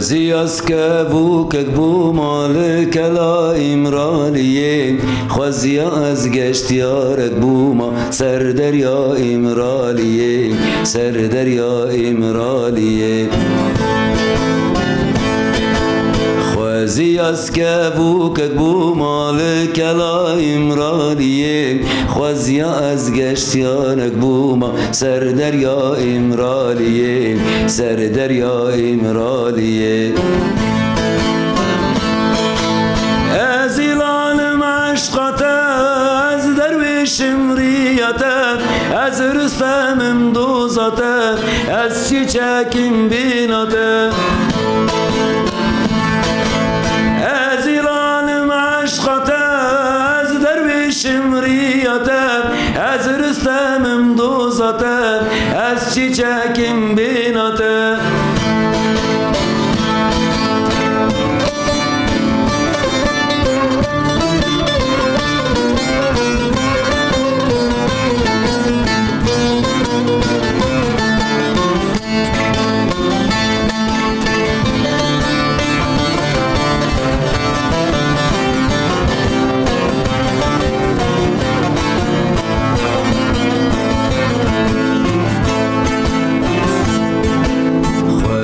زیاز که بو که بو مال کلا امرالیه خوزیا از گشتیارک بو ما سر دریا امرالیه سر دریا امرالیه خوزیاز که بو که بو مال کلا امرالیه خوزیا از گشتیارک بو ما سر دریا امرالیه سر دریا امرالیه از ایلانم عشقاته از درویشم ریاته از رستمم دوزاته از چیچکم بیناته از ایلانم عشقاته از درویشم ریاته از رستمم دوزاته از چیچکم بیناته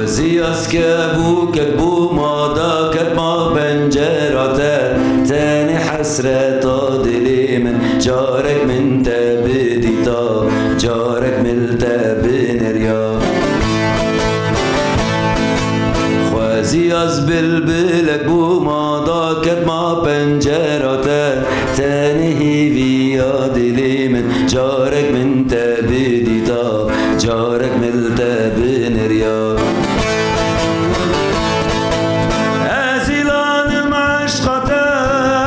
زیاز که بو که بو ما دا که ما پنجراته تاني حسرت تا دلی من جارک من تبدی تا جارک ملتا بنریا خوازی از بلبلک بو ما داکت ما پنجراتا تنهی ویا دلی من جارک من تبدی تا جارک ملتا بنریا از ایلانم عشقاتا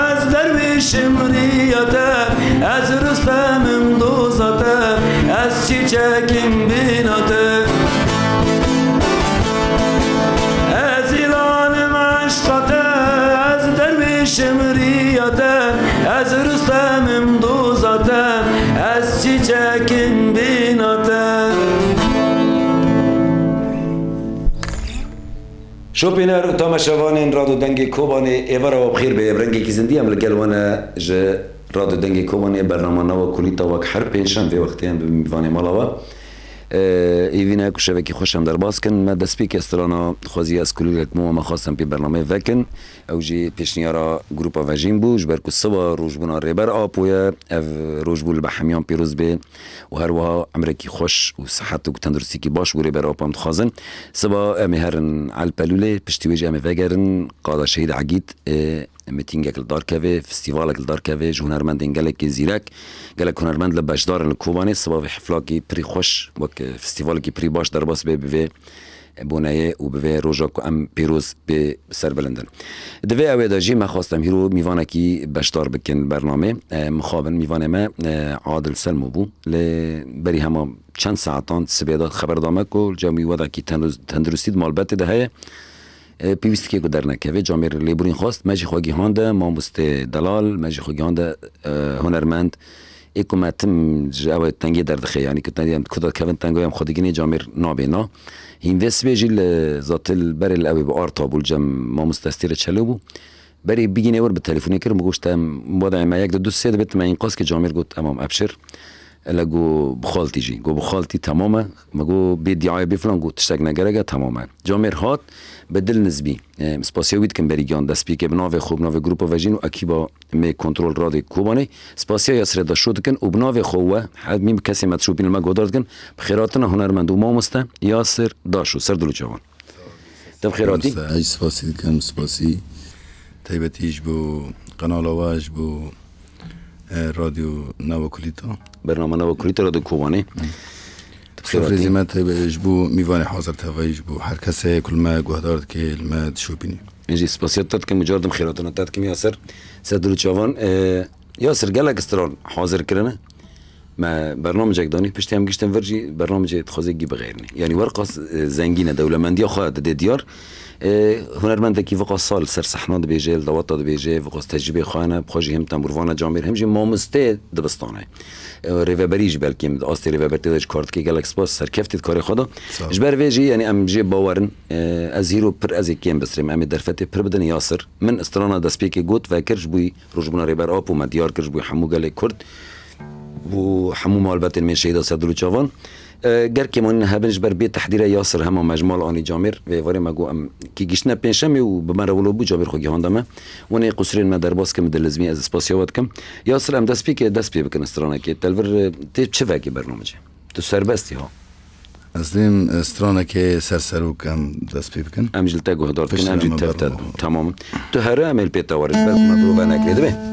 از درویشم ریاتا از رستمم دوزاتا از چیچکم بیناتا از ایلانم عشقاتا از درویشم ریاتا از رستمم دوزاتا از چیچکم بیناتا شوپینر تماشاوان رادو دنگی کوبانی ایوارا و بخیر به برنگی کی زندی عمل گلوانا ج رادو دنگی کوبانی برنامه نوا کلیتا وک هر پنجشنبه به وقتی هم به میوان مالاوا ایوینا که شبکه خوشم در باز کن ما دست پیک استرانا خوازی از کلیت مو ما خواستم پی برنامه وکن او جی پیشنیارا گروپا وجین بو جبر کو صبا روزبونا ریبر آپویا اف روزبول بحمیان پیروز به و هر وها عمرکی خوش و صحت و تندرستی کی باش و ریبر آپام خازن صبا امهرن على البلوله پشتی وجه ام وگرن قادا شهید عقید میتینگک الدار کوی فستیوالک الدار کوی هنرمندین گلک زیرک گلک هنرمند لباشدار الکوبانی صبا حفلاکی پری خوش وک فستیوالی پری باش در باس به بونایه و به روزا ام پیروز به سر بلندن دوی اویداجی ما خواستم هیرو میوانه کی باشدار بکن برنامه مخابن میوانه ما عادل سلمو بو بری هما چند ساعتان سبیدات خبر دامه کو جامی ودا کی تندرستید مالبت ده پیوستی که در نکوه جامعه لیبورین خواست مجی خواهی هانده ماموست دلال مجی خواهی هانده هنرمند ایکو متم جواب تنگی در دخه یعنی که تنگی کداد کوین تنگی هم خودگینی جامعه نابینا هین وست بیجیل ذاتل بر الاوی با آرتا بول جم ماموست استیر چلو بو بری بگینه ور به تلفنی کرم گوشتم وضع ما یک دو سه بیت ما این قاس که جامعه گفت امام ابشر لگو بخالتی جی گو بخالتی تمامه مگو بیدیای بفلان گو تشتگ نگرگه تمامه جامعه هات بدل نسبی سپاسیویت کن بریگان دست پی که بناو خوب ناو گروپ وجین و اکیبا می کنترل راد کوبانی سپاسیا یاسر داشت کن و بناو خوبه حد میم کسی متشوبین ما گودارد کن بخیراتنا هنرمند و ما مسته یاسر داشو سر دلو جوان تم خیراتی ای سپاسی کم سپاسی تایبتیش بو قنال آواج بو رادیو نوکلیتا برنامه نوکلیتا رادیو کوبانی سفر زمانت بهش بو میوان حاضر توایج بو هر کسی کل ما گوهدارد که الماد شو بینی اینجی سپاسیت تد که مجاردم خیراتنا تد که یاسر سدلو جوان یاسر گلک استران حاضر کرنه ما برنامج دانی پشتی هم گشتم ورجی برنامج خازگی بغیرنی یعنی ورقاس زنگینه دولمندی خواهد دیار هنرمند کی وقت سال سر صحنات بیجه دوات داد بیجه وقت تجربه خانه بخوجی هم تمروان جامعه همچین مامسته دبستانه ریوبریج بلکه آستی ریوبرتی داشت کارت که گلکس باس سرکفتید کاری خدا جبر ویجی یعنی ام جی باورن از هیرو پر از یکیم بسریم ام درفته پر بدن یاسر من استرانا دسپیک گوت و کرج بوی روزبنا ریبر آب و مدیار کرج بوی حمو گله کرد و حمو مالبت من شهید سدلو جوان گر که من هبنش بر بیت تحضیر یاسر هم مجموع آنی جامر و واره مگو ام کی گشنه پنجشنبه و به مرا ولو بو جامر خو گهاندمه و نه قصرین ما در باز کم دلزمی از اسپاسیوات کم یاسر ام دست پی بکن استرانه که تلور چه وکی برنامه تو سربستی ها اصلیم استرانه که سرسرو کم دست پی بکن ام جلتا گو هدار کن ام جلتا تمام تو هر عمل پیتا وارد بر مبرو و نکریده به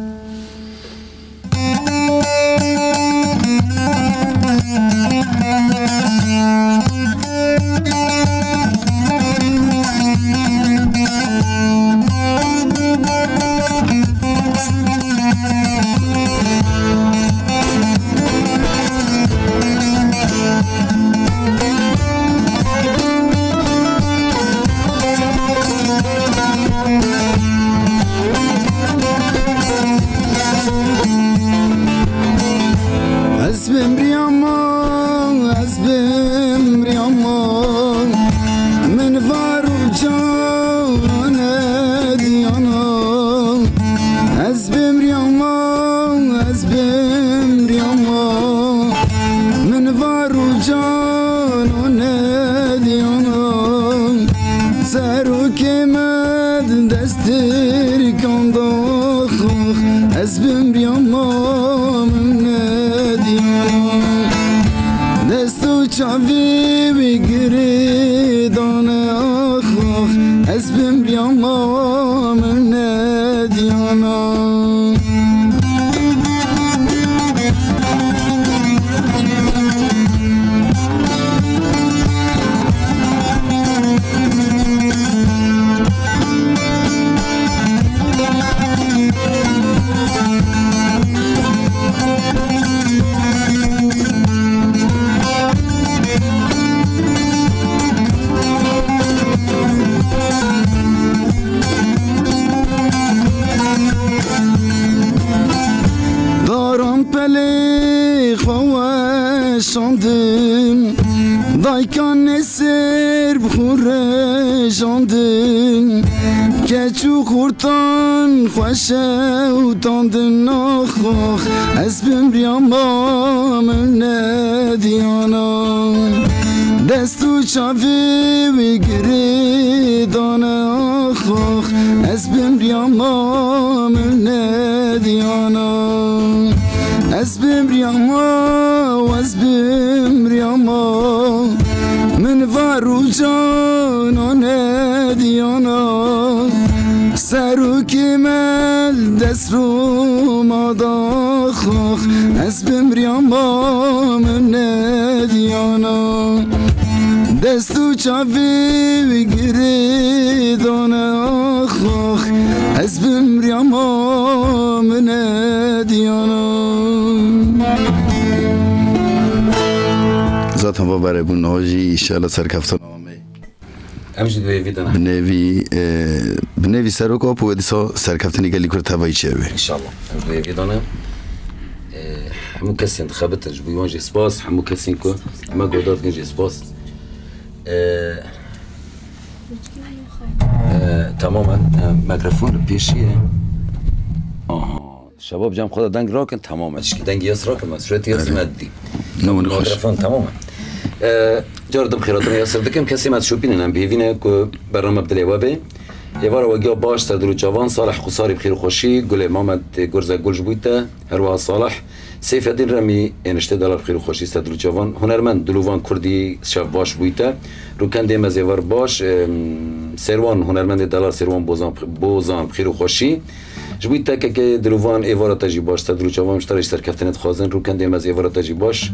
از بم بمريما من ديانا دستو چاوی بگیری دانه آخ از بمريما من ديانا شاندم دایکان نسر بخور جاندم کچو خورتان خوشه و تاندن آخ از بمريما من ديانا دستو چاوی بگیری دانه آخ از بمريما من ديانا از بمريما و از بمريما من وارو جانان ديانا سرو کمل دست رو ماداخ از بمريما من ديانا دستو چاوی بگیری دانه آخ از بمريما من ديانا ذات هم برای بون نهاجی ایشالا سرکفتان آمه امجد وی دانا بنوی سرک آب و دیسا سرکفتانی گلی کرد هوایی چه بی انشاءالله امجد وی دانا همو کسی انتخابت جبویوان جی سپاس همو کسی که همه گودات گن جی سپاس تماما میکروفون پیشیه شباب جمع خدا دنگ راکن تماما چی دنگ یاس راکن مسئولیت یاس مدی میکروفون تماما جاردم خیراتون یاسر دکم کسی مد شوپین هم بیوینه که برنامه بدلی وابه یه بار وگیا باش تدرو جوان صالح خساری بخیر خوشی گل محمد گرزه گلج بویته هروها صالح سیف الدین رمی انشته دلار بخیر خوشی تدرو جوان هنرمند دلوان کردی شف باش بویته روکن دیم از یوار باش سروان هنرمند دلار سروان بوزان بخیر خوشی جبویت که دلوان ایوارا تجی باش تدرو جوان مشترش سرکفتنت خازن روکن دیم از ایوارا تجی باش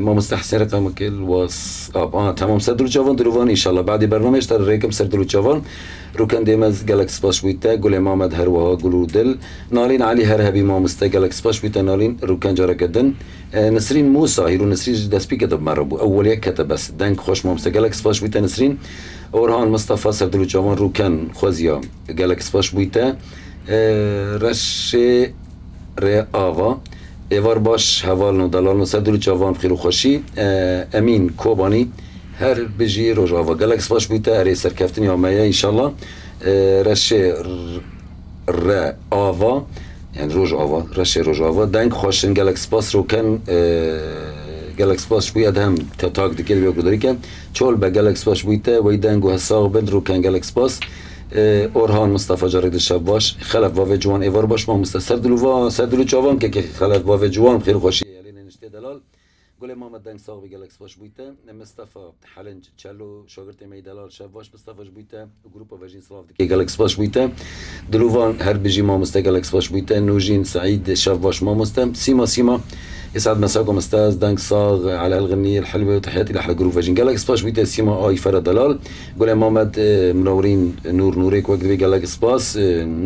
ما مستحسن رقم کل واس تمام سدرو جوان دلوان ان شاء الله بعد برنامه اشتر ریکم سدرو جوان روکن دیم از گالاکس باش بویته گل محمد هروها گلو دل نالین علی هرهبی ما مسته گالاکس باش بویته نالین روکن جارا کدن نسرین موسی هیرو نسرین دسپی کتب مربو اول یک کتب بس دنگ خوش ما مسته گالاکس باش بویته نسرین اورهان مصطفی سدرو جوان روکن خوزیا گالاکس باش بویته رشه ری آوا ایوار باش حوال نو دلال نو سدرو جوان بخیر و خوشی امین کوبانی هر بجی روز آوا گالاکس باش بویته اری سرکفتنی آمایه انشالله رشه ری آوا یعنی روز آوا رشه روز آوا دنگ خوشن گالاکس باس رو کن گالاکس باش بوید هم تاک دکیل بیاکو داری کن چول به گالاکس باش بویته وی دنگو حساق بند رو کن گالاکس باس اورهان مصطفی جارد شب باش خلف واو جوان ایوار باش ما مستسر دلو جوان که خلف واو جوان خیر خوشی یعنی نشته دلال گل محمد دنگ ساق به گالاکس باش بویته مصطفی حلنج چلو شاگرد می دلال شب باش مصطفی بویته گروپ وجین سلاف که گالاکس باش بویته دلوان هر بجی ما مست گالاکس باش بویته نوجین سعید شب باش ما مست سیما يسعد مساكم استاذ دانك صاغ على الغنية الحلوة وتحياتي لأحلى جروب فاجين جالاكس باش بيتا سيما آي فرد دلال قول يا محمد منورين نوريك وقت بي جالاكس باس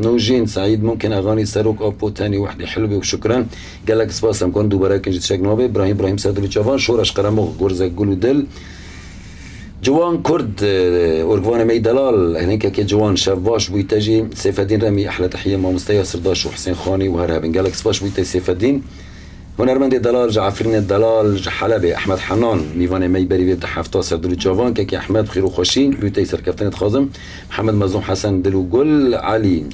نوجين سعيد ممكن أغاني سروك أبو تاني وحدة حلوة وشكرا جالاكس باس هم كون دوباره كنجد شاك نوبي إبراهيم سادلو جوان شورش قرموغ غرزة قولو دل جوان كرد أورجوانا مي دلال هناك كي جوان شاف باش بيتاجي سيف الدين رمي أحلى تحية ما مستيا سرداش وحسين خاني وهرهبن جالاكس باش بيتا سيف الدين هنرمند دلال جعفرین دلال حلبی احمد حنان میوان می بری و حفتا سردلو جوان که احمد خیر و خوشین بیوتی سرکفتنت خازم محمد مظلوم حسن دلو گل علی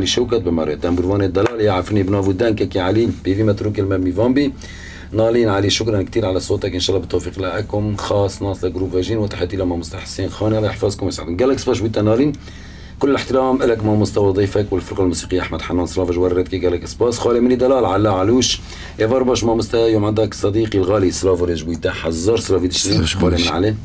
شوکت بماره تنبروان دلال یا عفرین ابن ودان که علی بیوی متروک الم میوان بی نالين علي شكرا كثير على صوتك ان شاء الله بالتوفيق لكم خاص ناس لجروب فاجين وتحياتي لما مستحسين خانه الله يحفظكم ويسعدكم جالكس باش بيتا نالين كل احترام لك مع مستوى ضيفك والفرقة الموسيقية أحمد حنان سلافج ورد كي قالك سباس خالي مني دلال على علوش يا فربش ما مستوى يوم عندك صديقي الغالي سلافوريج بيتا حزر سلافي تشتري خالي من عليه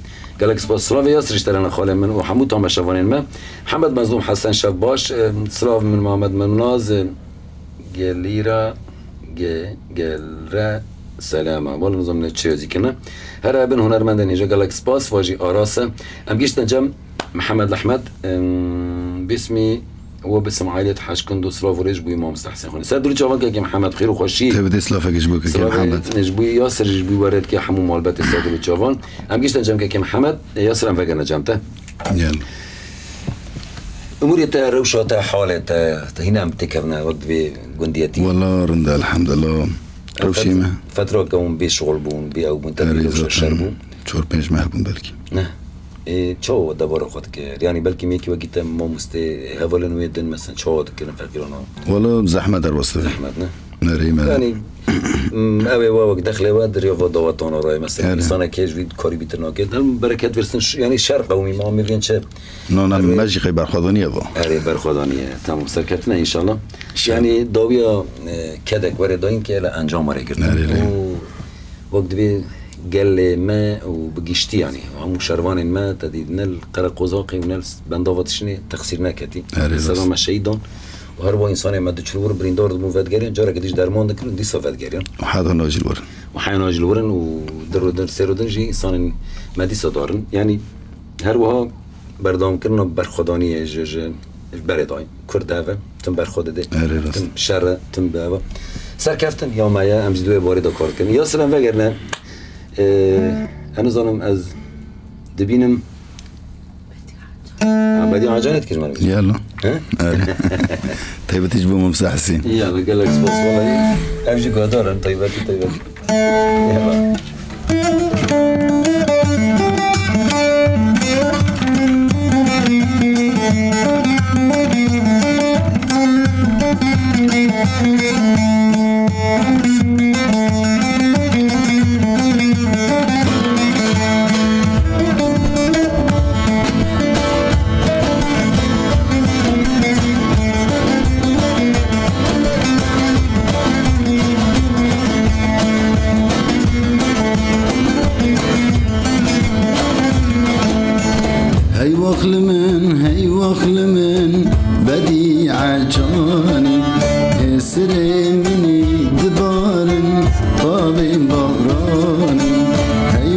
قالك سباس سلافي ياسر اشترينا خالي من وحمود توما شافانين ما محمد مظلوم حسن شباش سلاف من محمد مناز جليرا جلرا سلامة والله نظام نتشيزي كنا هرا ابن هنرمندني جا قالك سباس واجي أراسة أم جيش نجم محمد الأحمد باسمي وباسم عائلة حاج كندو سلافوريج بو إمام مستحسن خوني سادرو جوابك يا محمد خير وخوشي تبدي سلافك جبوك يا محمد نجبوي ياسر جبوي ورد كي حمو مالبات سادرو جوابان أم جيش نجم يا محمد ياسر أم فاقر نجمته يلا أموري تا روشة تا حالة تا هنا عم تكرنا وقت بجنديتي والله رندا الحمد لله روشيمة فترة كون بي شغل بون بي أو منتبه شربون شور بينج ما هبون بالكي نه چه دبار خود که یعنی بلکه میکی وقتی ما مسته هوالن ویدن مثلا چه کردن فکرانه والله زحمة در وسط زحمت نه نريمة يعني اوه وقت دخله و دریا و داوتان رای مثلا انسان که جوید کاری بیترنا که دل برکت ورسن يعني شرق قومی ما میگن چه نه نه ماجی خیلی برخوادانیه با آره برخوادانیه تمام سرکتنا ان شاء الله يعني داویا کدک ورد داین که الان انجام را کردن وقت بی قال ما وبقيشتي يعني هم شروان ما تديد نل قرق وزاقي ونل بنداوتشني تقصير نكتي سلام شهيدان وهربا انسان ما دشور بريندار مو فدگرين جارا قديش درمان دكرون دي صفدگرين وحاضر ناجل ورن وحين ناجل ورن ودرو در سيرودنجي انسان ما دي صدارن يعني هروها بردام كرنا برخداني ج البرداي كرداوه تم برخود ده تم شر تم باوا سركفتن يا مايا امز دو باري دا کار كن يا سلام وگرنه أنا ظالم از دبينم بدي عجانة كجمان يلا طيب تجيبوا ممسحسين يلا قال لك سباس والله أمشي قدر طيباتي يلا هي وخل من بدي عجاني اسري مني دبارن طابي بغراني هي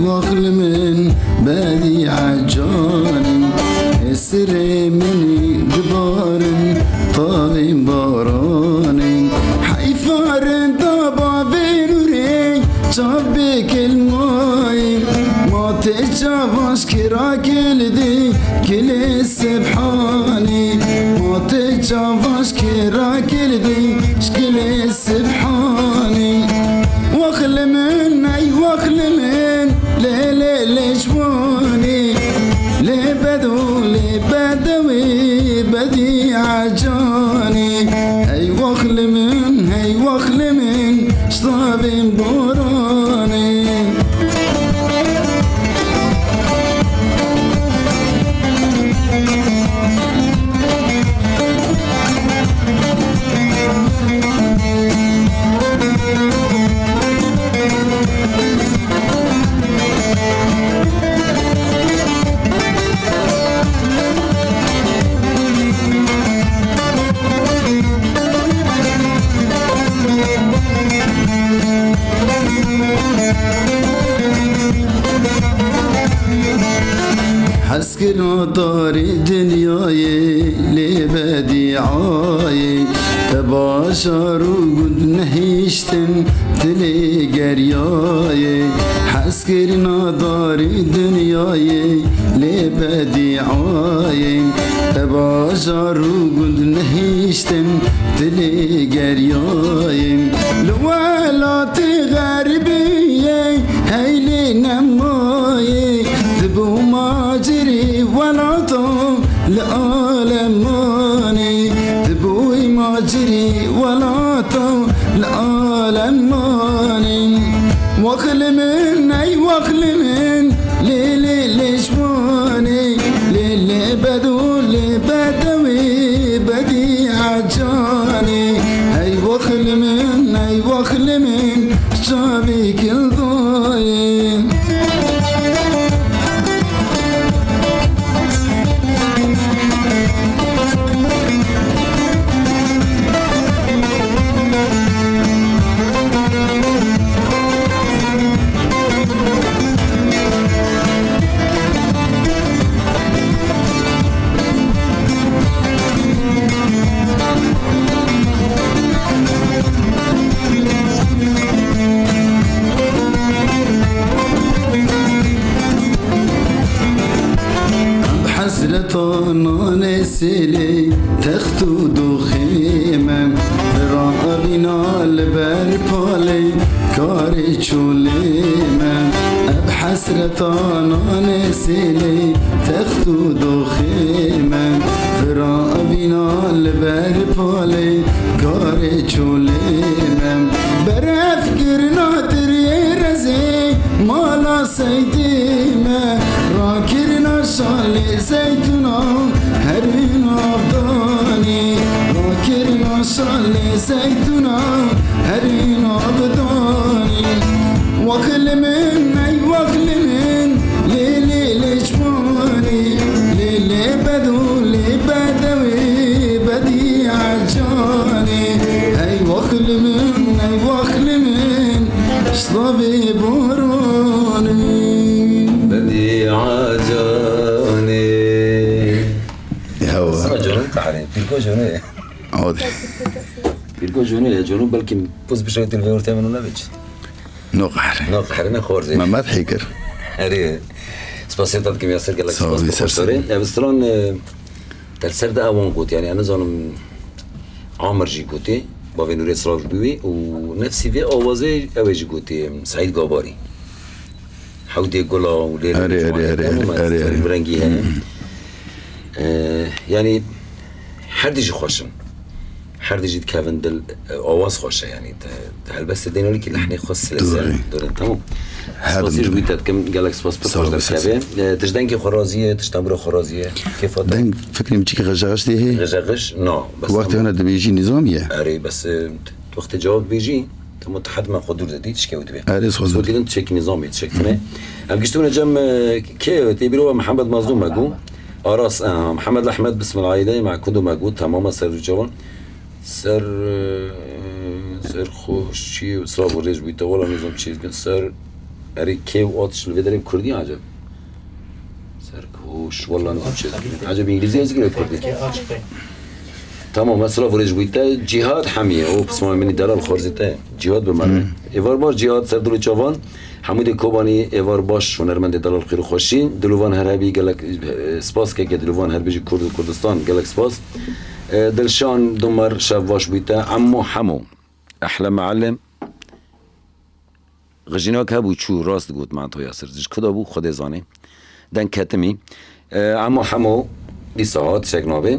وخل من بدي عجاني اسري مني دبارن طابي بغراني حيفارن طابا بينوري جابك الماي ما تجاوز كرا كلدي كل سبحاني ما تجاوز كرا كلدي كل سبحاني وخل من اي وخل من ليلي جواني لي بدوي بدي عجاني هي وخل من شطابي بوراني حسكر داري دنياي لبديعاي تباشر وقد نهيشتن تلي قرياي حسكر داري دنياي لبديعاي تباشر وقد نهيشتن تلي قرياي لوالات غربية هيلي نماي تبو ماجري ولا طو لآلماني تبوي ماجري ولا طو لآلماني وخل من ليلي لشواني ليلي بدو واخل من شابي كل ضايم حسرتانا نسيلي تختو دو خيمم فرابينا البربالي كاري چوليمم بحسرتانا نسيلي تختو دو خيمم فرابينا البربالي كاري چوليمم برفكرنا تري رزي مالا سيديمم راكرنا شالي زيتنا هرين عبداني راكرنا شالي زيتنا هرين عبداني وكل من اي وكل من ليلي لجماني ليلي بدو لي بدوي بدي عجاني اي وكل من اي وكل من شطبي بوراني بدي عجاني هوا جنون قحرين بيركو جنون عادي بيركو جنون جنون بلكي بوز بشوية الفيور تامن ولا بيج نو قحرين نو قحرين خورزي ما تحيكر هري سباسيتات كم ياسر قال لك سباسيتات بسترون تلسر ده أوان قوت يعني أنا زانم عامر جي قوتي بابي نوري صراف بيوي ونفسي في أوازي أوجي قوتي سعيد قاباري حودي قلا وليل أري برنجيها يعني حرديجي خوشن حرديجي تكافن دل آواز خوشه يعني هل بس دينولي كي لحني خاص لسان دورن تمام سباسيش بيتات كم قالك سباس بفرج كابين تجدنكي خرازية تجتمرو خرازية كيف هذا؟ دنك فكري متيك غجاغش دي هي غجاغش نو بس وقت هنا بيجي نظامية أري بس وقت جواب بيجي تم تحد ما قدر دي تشكي تبي أري صوت دي تشكي نظامي تشكي هم قشتونا جم كي تبيروا محمد مظلوم ماجو أراس محمد الأحمد بسم العائلة مع كودو ماجو تماما سر جوان سر خوشی صاحب ورش بیت ولی نظام چیز کن سر اری کی واتش الفيدري كردي عجب سر خوش والله نظام چیز عجب انگلیسی از کردی تمام مثلا ورش بیت جهاد حمیه او بسم منی دلال خورزیته جهاد بمره ایوار باش جهاد سر دلو جوان حمود کوبانی ایوار باش هنرمند دلال خیر خوشی دلوان هربی گلک سپاس که دلوان هربی کردستان گلک سپاس دلشان دمر شواش بيتا عمو حمو احلى معلم غجيناك هبو شو راست قوت معناتو ياسر زج كدا بو خد زاني دن كتمي عمو حمو دي ساعات شكنابي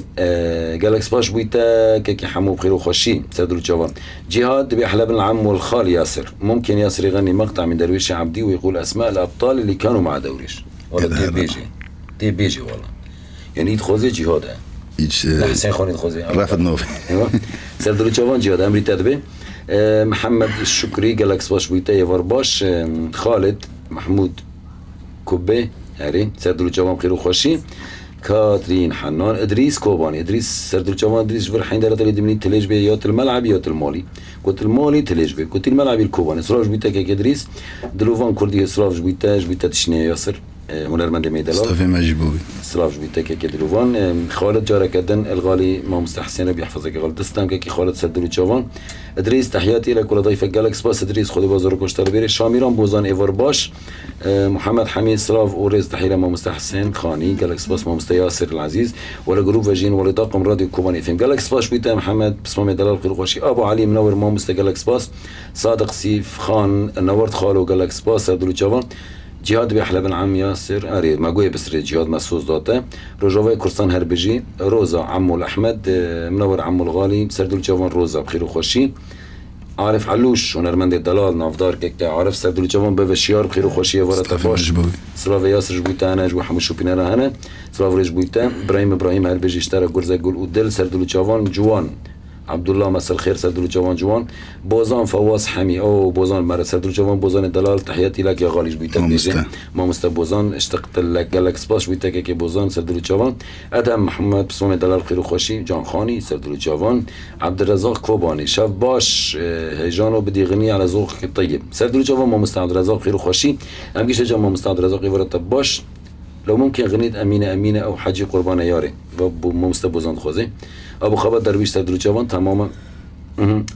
جالكس باش بيتا كي حمو بخير وخشي سيدو الجوان جهاد بأحلى بن العم والخال ياسر ممكن ياسر يغني مقطع من درويش عبدي ويقول اسماء الابطال اللي كانوا مع درويش والله دي بيجي والله يعني يدخوزي جهاد حسين خوني الخوزي رافد نوفي سردلو جوان جهاد امري تدبي محمد الشكري جالكس باش بيتا يفر باش خالد محمود كوبي هاري سردلو جوان بخير وخوشي كاترين حنان ادريس كوباني ادريس سردلو جوان ادريس جبر حين دارت اللي دمني تليج بي يوت الملعب يوت المالي قلت المالي تليج بي قلت الملعب الكوباني سراج بيتا كيك ادريس دلوفان كردي سراج بيتا تشني ياسر هنرمند ميدالات مصطفى مجبوبي سراج بيتا كيك دلوفان خالد جارة كدن الغالي ما مستحسن بيحفظك غلط دستم كيك خالد سردلو جوان ادريس تحياتي لك ولا ضيفك جالكس باس ادريس خدي بازار كشتر بيري شاميران بوزان ايفر باش محمد حميد سراف اوريز تحيه ما مستحسن خاني جالكس باس ما مستياسر العزيز ولا جروب فاجين ولا طاقم راديو كوباني اف ام جالكس باس بيتا محمد بسمه دلال قرقوشي ابو علي منور ما مست جالكس باس صادق سيف خان نورت خالو جالكس باس سردلو جوان جهاد بأحلى بن عم ياسر أري ما قوي بس جهاد مسوس داته رجوي كرسان هربجي روزا عمو الأحمد منور عمو الغالي سردو الجوان روزا بخير وخوشي عارف علوش هنرمند الدلال نافدار كيك عارف سردو الجوان بفشيار بخير وخوشي ورا باش سلاف ياسر جبويتا أنا جو حمشو بيننا هنا سلاف رجبويتا إبراهيم هربجي اشترى جرزة قول ودل سردو الجوان جوان عبد الله مساء الخير سردلو جوان جوان بوزان فواز حمي او بوزان مرة سردلو جوان بوزان دلال تحياتي لك يا غالي جبيتك ما مستبوزان اشتقت لك قال لك سباس جبيتك كي بوزان سردلو جوان ادم محمد بسم دلال خير وخوشي جان خاني سردلو جوان عبد الرزاق كوباني شاف باش هيجانو بدي غني على ذوقك الطيب سردلو جوان ما مستعد الرزاق خير وخوشي ام جيش جا ما مستعد الرزاق يورط باش لو ممكن غنيت امينه امينه او حجي قربان ياري ما مستبوزان خوزي ابو خبر درويش سردلو جوان تماما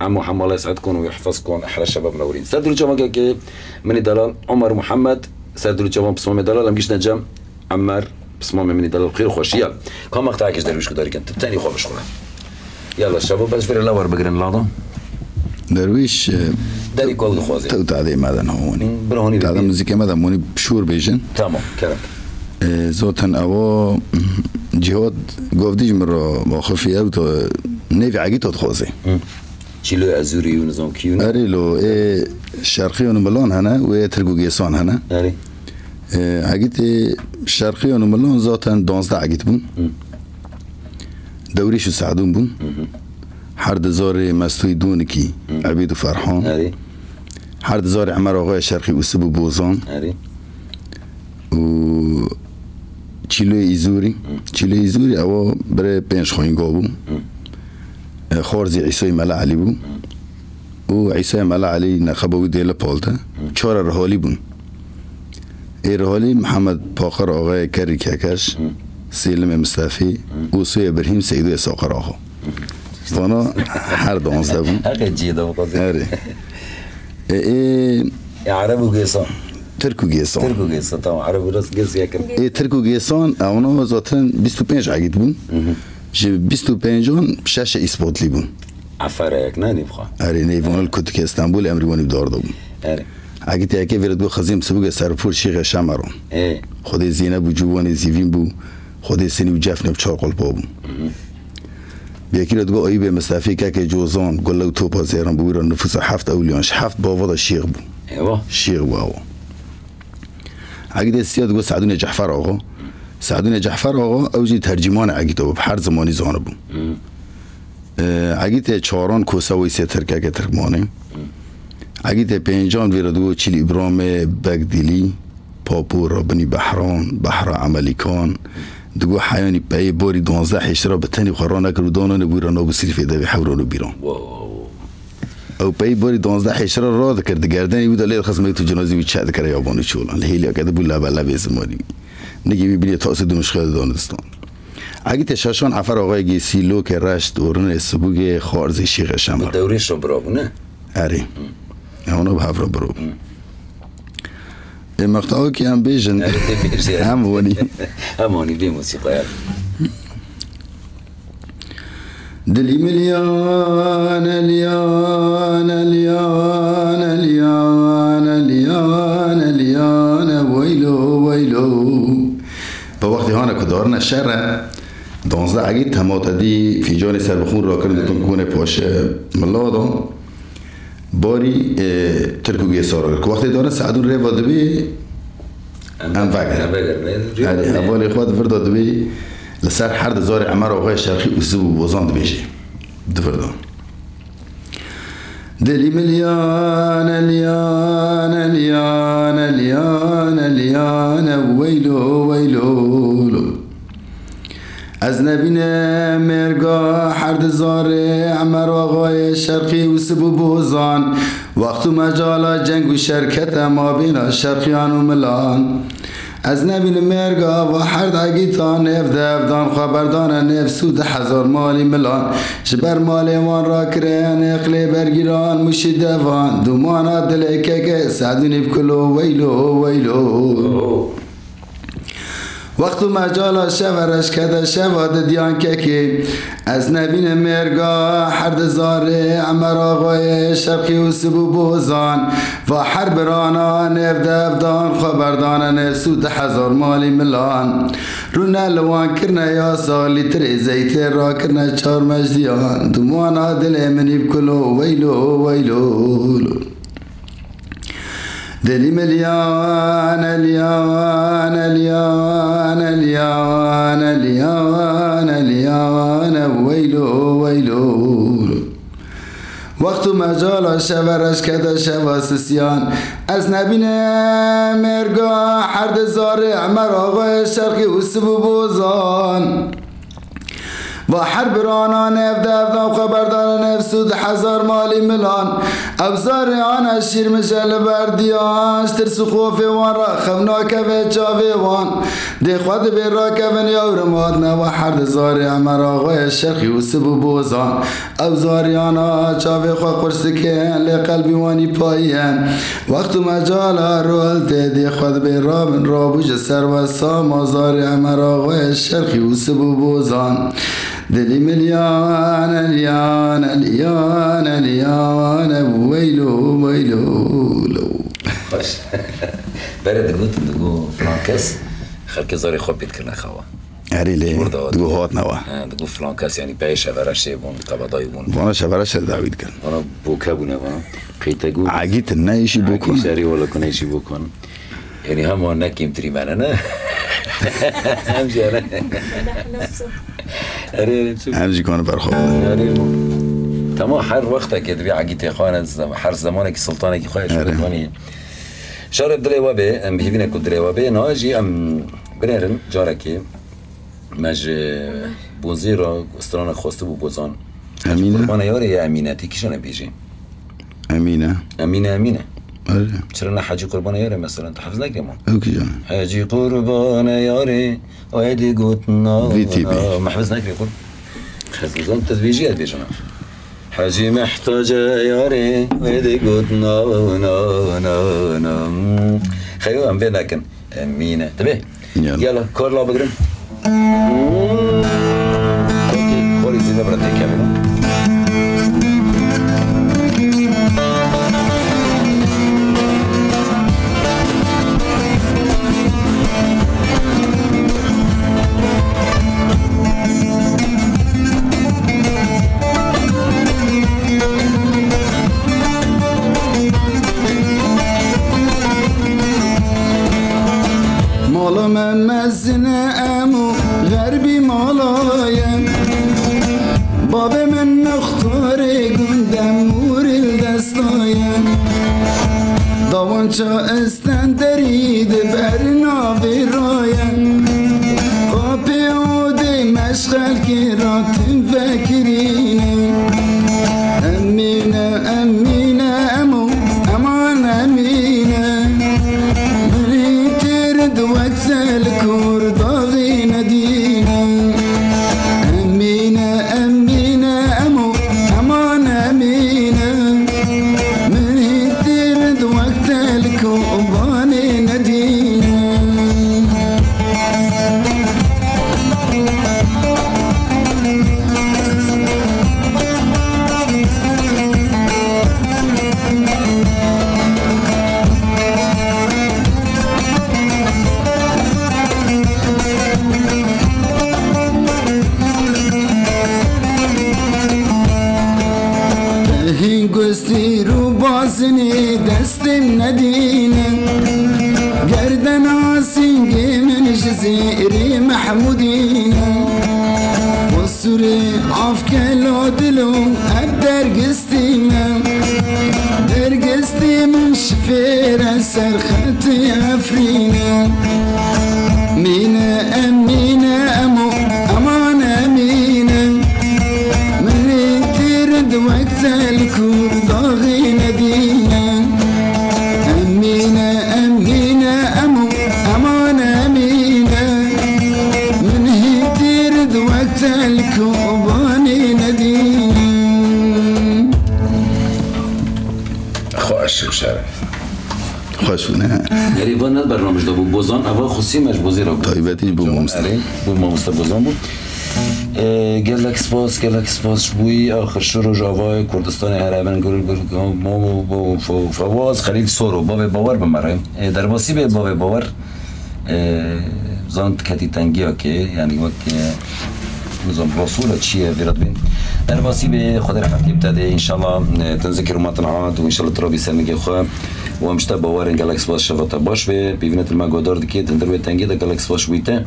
عمو حمال الله يسعدكم ويحفظكم احلى شباب منورين سردلو جوان كي مني دلال عمر محمد سردلو جوان بسمه دلال ام جيش نجم عمر بسمه مني دلال خير وخوش يلا كم مقطعك درويش كداري كنت تاني خو بشغله يلا الشباب بس في الاور بقرن لاضه درويش داري كود خوازي تو تعدي ماذا هوني برهوني تعدي موزيكا ماذا موني بشور بيجن تمام كلام زوتن او جهاد گفتیش مرا با خفیه و تو نفی عگی تو خوازه چیلو ازوری و نظام کیونه اری لو شرقی و ملان هنه و ترگوگیسان هنه اری عگیت شرقی و ملان ذاتن 12 عگیت بون دوریش و سعدون بون هر دزار مستوی دون کی عبید و فرحان اری هر دزار عمر آقای شرقی و سبو بوزان اری و چیلو ایزوری او برای 5 خوینگاه بو خارزی عیسی ملا علی بو و عیسی ملا علی نخبوی دیل پالته 4 رهالی بون ای رهالی محمد پاخر آقای کری ککش سیلم مصطفی و سوی ابراهیم سیدو ساقر آقا وانا هر 12 بون حقیقی جیده بقضی ای عرب و گیسان ترکو گیسان تمام عربی راست گیس یکم ترکو گیسان اونا ذاتن 25 عگید بون جه 25 جان 6 اثباتلی بون عفره یک نه نبخوا اره نیوان کتک استانبول امریوانی بدار دابون اره عگید یکی ورد بو خزیم سبوگ سرپور شیخ شمرون خود زینب و جوان زیوین بو خود سنی و جفن بچار قلبا بون بیاکی رد گو آیی به مصطفی که جوزان گلو توپا زیران بو ایران نفوس 7 اولیانش 7 باوادا شیخ بو شیخ بو آوا عقیده سیاد گو سعدون جعفر آقا سعدون جعفر آقا اوجی ترجمان عقیده و هر زمانی زانه بون عقیده 4 کوساوی سی ترکه که ترکمانه عقیده 5 ویردو چیلی ابرام بگدیلی پاپور رابنی بحران بحر عملیکان دگو حیانی پای باری 12 حشره به تنی خورانه کرو دانه نبویران آبو سیری فیده بی حورانو بیران او پای باری 12 حشره را کرد گردنی بود لیل خصم تو جنازی بود چاد کرد یابانی چولان لیلی اگه بود لب لب زمانی نگی میبینی تاس دمشق دانستان اگه تشاشان عفر آقای گیسی لو که رشت اورن سبوگ خارزی شیخ شمر دوریش رو برابونه اری اونا به هفره براب مقطعه که هم بیشن همونی بی موسیقی دلی ملیان الیان الیان الیان الیان الیان ویلو ویلو با وقتی هانه که دارن شهر 12 عگید تماتدی فیجان سر بخون را کردتون کنه پاش ملادان باری ترکو گیسارا که وقتی دارن سعدون ری وادبی ام وگر اولی خود فرد دبی لسر هر دزار عمر آقای شرقی اوزو بوزاند بیشه دفردان دلی ملیان الیان الیان الیان الیان ویلو ویلو از نبین مرگا هر دزار عمر آقای شرقی و سبو بوزان وقت مجالا جنگ و شرکت ما بین شرقیان و ملان از نبین مرگا و هر دگیتان افدان خبردان نفسود 1000 مالی ملان جبر مال وان را کرن اقلی برگیران مشدوان دومانا دلکه که سعدونی بکلو ویلو ویلو وقت مجالا شورش کده شواد دیان که از نبین مرگا هر دزار عمر آقای شرقی و سبو بوزان و هر برانا نفدان خبردان نفسود 1000 مالی ملان رونا لوان کرنا یا سالی تر زیت را کرنا 4 مجدیان دومانا دل منی بکلو ویلو ویلو دلی ملیان الیان الیان الیان الیان الیان ویلو ویلو وقت مجال شورش کده شواسسیان از نبین مرگا حرد زارع مراغ شرقی و سبو بوزان و حرب رانا نفد افدام خبردار نفسود 1000 مالی ملان ابزار آن شیر مشل بردیانش ترس خوف وان را خمنا کفه چاوه وان دی خود بیر را کفن یورمادنا و حرد زاری مراغوی شرخی و سبو بوزان ابزار آنا چاوه خواه قرسکن لقلبی وانی پایین وقت مجال رول دی خود بیر را بن رابوش سر و سام ازاری مراغوی شرخی و سبو بوزان دلی ملیان الیان الیان الیان ویلو ویلو خوش برای دگو فلانکس خلک زاری خوب بید کرنه خواه لی دگو هات نوا دگو فلانکس یعنی پای شورشه بون قبضای بون وانا شورشه داوید کن وانا بوکه بونه وانا قیتگو عگیت نیشی بکن عگی شری والا کنیشی بکن یعنی همون نکیم تری منه نه همجه نه همجی کنه برخواب تمام هر وقت که دوی عگیت خواهن هر زمانی که سلطانه که خواهد شده کنی شارب دلی وابه ام بهیوینه که دلی وابه ناجی ام بنرن جاره که مج بونزی را استران خواسته بو بوزان امینه؟ قربانه یاره یا امینه تیکیشانه بیجی امینه امینه آره چرا نه حاجی قربانه یاره مثلا تو حفظ نگریم اوکی جان حاجی قربانه یاره ویدی گوتنا ما حفظ نگریم کن خزنزان تدویجی هد بیجانا حاجی محتاج یاره ویدی گوتنا خیلی هم بین نکن امینه تبه یالا کار لا بگرم خوری زیبه برده کاملا مالا من مزنه امو غربی مالایم باب من نختار گندم مورل دستایم داوانچا استندرید بر ناوی رایم قاپی عوده مشغل که راتم فکرینه امینه امینه امو امان امینه وقت الكور ضاغي ندينا أمينة أمينة أمو أمان أمينة من هيترد وقت الكور ضاغي ندينا گستی رو بازنی دست ندینه گردن آسینگی منش زیری محمودینه و سوری آفکلو دلو درگستینه درگستی من شفیر سرخط افرینه مینه امینه امو امان امینه من ترد وقت الكور ضاغي ندينا أمينة أمينة أمو أمان أمينة من هي ترد وقت الكور ضاغي ندينا خوش شرف خوش نه غریبان ند برنامه داشت بود بوزان اول خصوصی مجبوزی را بود طایبتی بود مستقیم بود مستقیم بوزان بود گلک سپاس بوی آخر شروع جاوای کردستان عربان گل ما فواز خلیل سورو باب باور بمره در واسی به باب باور زانت کتی تنگیا که یعنی وقت نظام رسول چیه ویراد بین در واسی به خود رفتی ابتده انشالله تنذکر مطنعات و انشالله ترابی سرنگی خواه و همشتا باور گلک سپاس شفاتا باش به بیوینت المگودار دکی تندر به تنگی در گلک سپاس بویته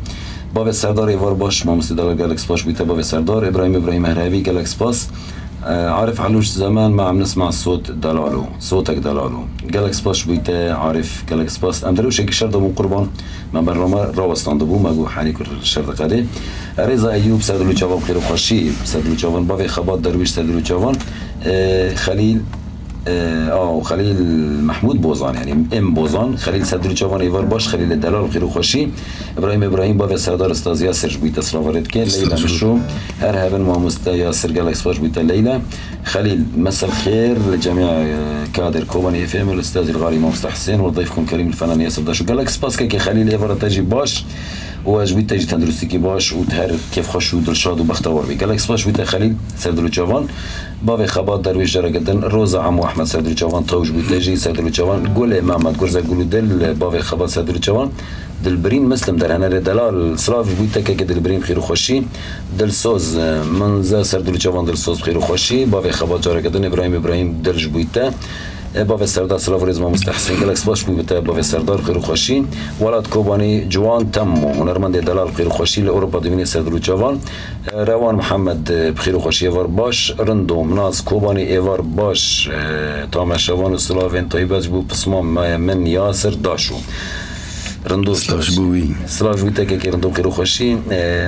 باب سردار ایوار باش ما مستدال گلکس باش بیته باب سردار ابراهیم مهروی گلکس باس عارف علوش زمان ما عم نسمع الصوت دلالو صوتك دلالو قالك سباش بيتا عارف قالك سباس ام دروش هيك شرده من قربان ما برما رو استاندبو ما جو حالي كل الشرده قادي رضا ايوب سادلو جوان خير وخشي سادلو جوان بافي خبات درويش سادلو جوان خليل وخليل محمود بوزان يعني ام بوزان خليل سادلو جوان ايفار باش خليل الدلال خير وخشي ابراهيم بافي سردار استاذ ياسر بيتا سلافرت كان ليلى مشو ارهبن ومستا ياسر قالك سباش بيتا ليلى خليل مساء الخير لجميع كادر كوباني اف ام الاستاذ الغالي مصطفى حسين وضيفكم كريم الفنان ياسر داشو قالك سباس كي خليل ايفار تجي باش وجبت تجي تندرسي كي باش وتهر كيف خش ودلشاد وبختور بي قالك سباش بيتا خليل سردلو جوان بافي خبات درويش جرى جدا روزا عمو احمد سردلو جوان طوج بيتاجي سردلو جوان قول محمد قرزا قولوا دل بافي خبات سردلو جوان دلبرين مسلم در هنا دلال سلاف بيتا كي دلبرين خير وخشي دل سوز منزا سردلو جوان دل سوز خير وخشي بافي خبات جرى جدا ابراهيم درج بيتا بافي سردار سلاف رزما مستحسن قالك سباش بيتا بافي سردار خير وخشي ولد كوباني جوان تمو هنرمند دلال خير وخشي لاوروبا ديفيني سردلو جوان روان محمد بخير وخشي ايفار باش رندو مناز كوباني ايفار باش تامشوان سلافين طيبات بو بسمام من ياسر داشو رندو سلاف بوي تاكي رندو خير وخشي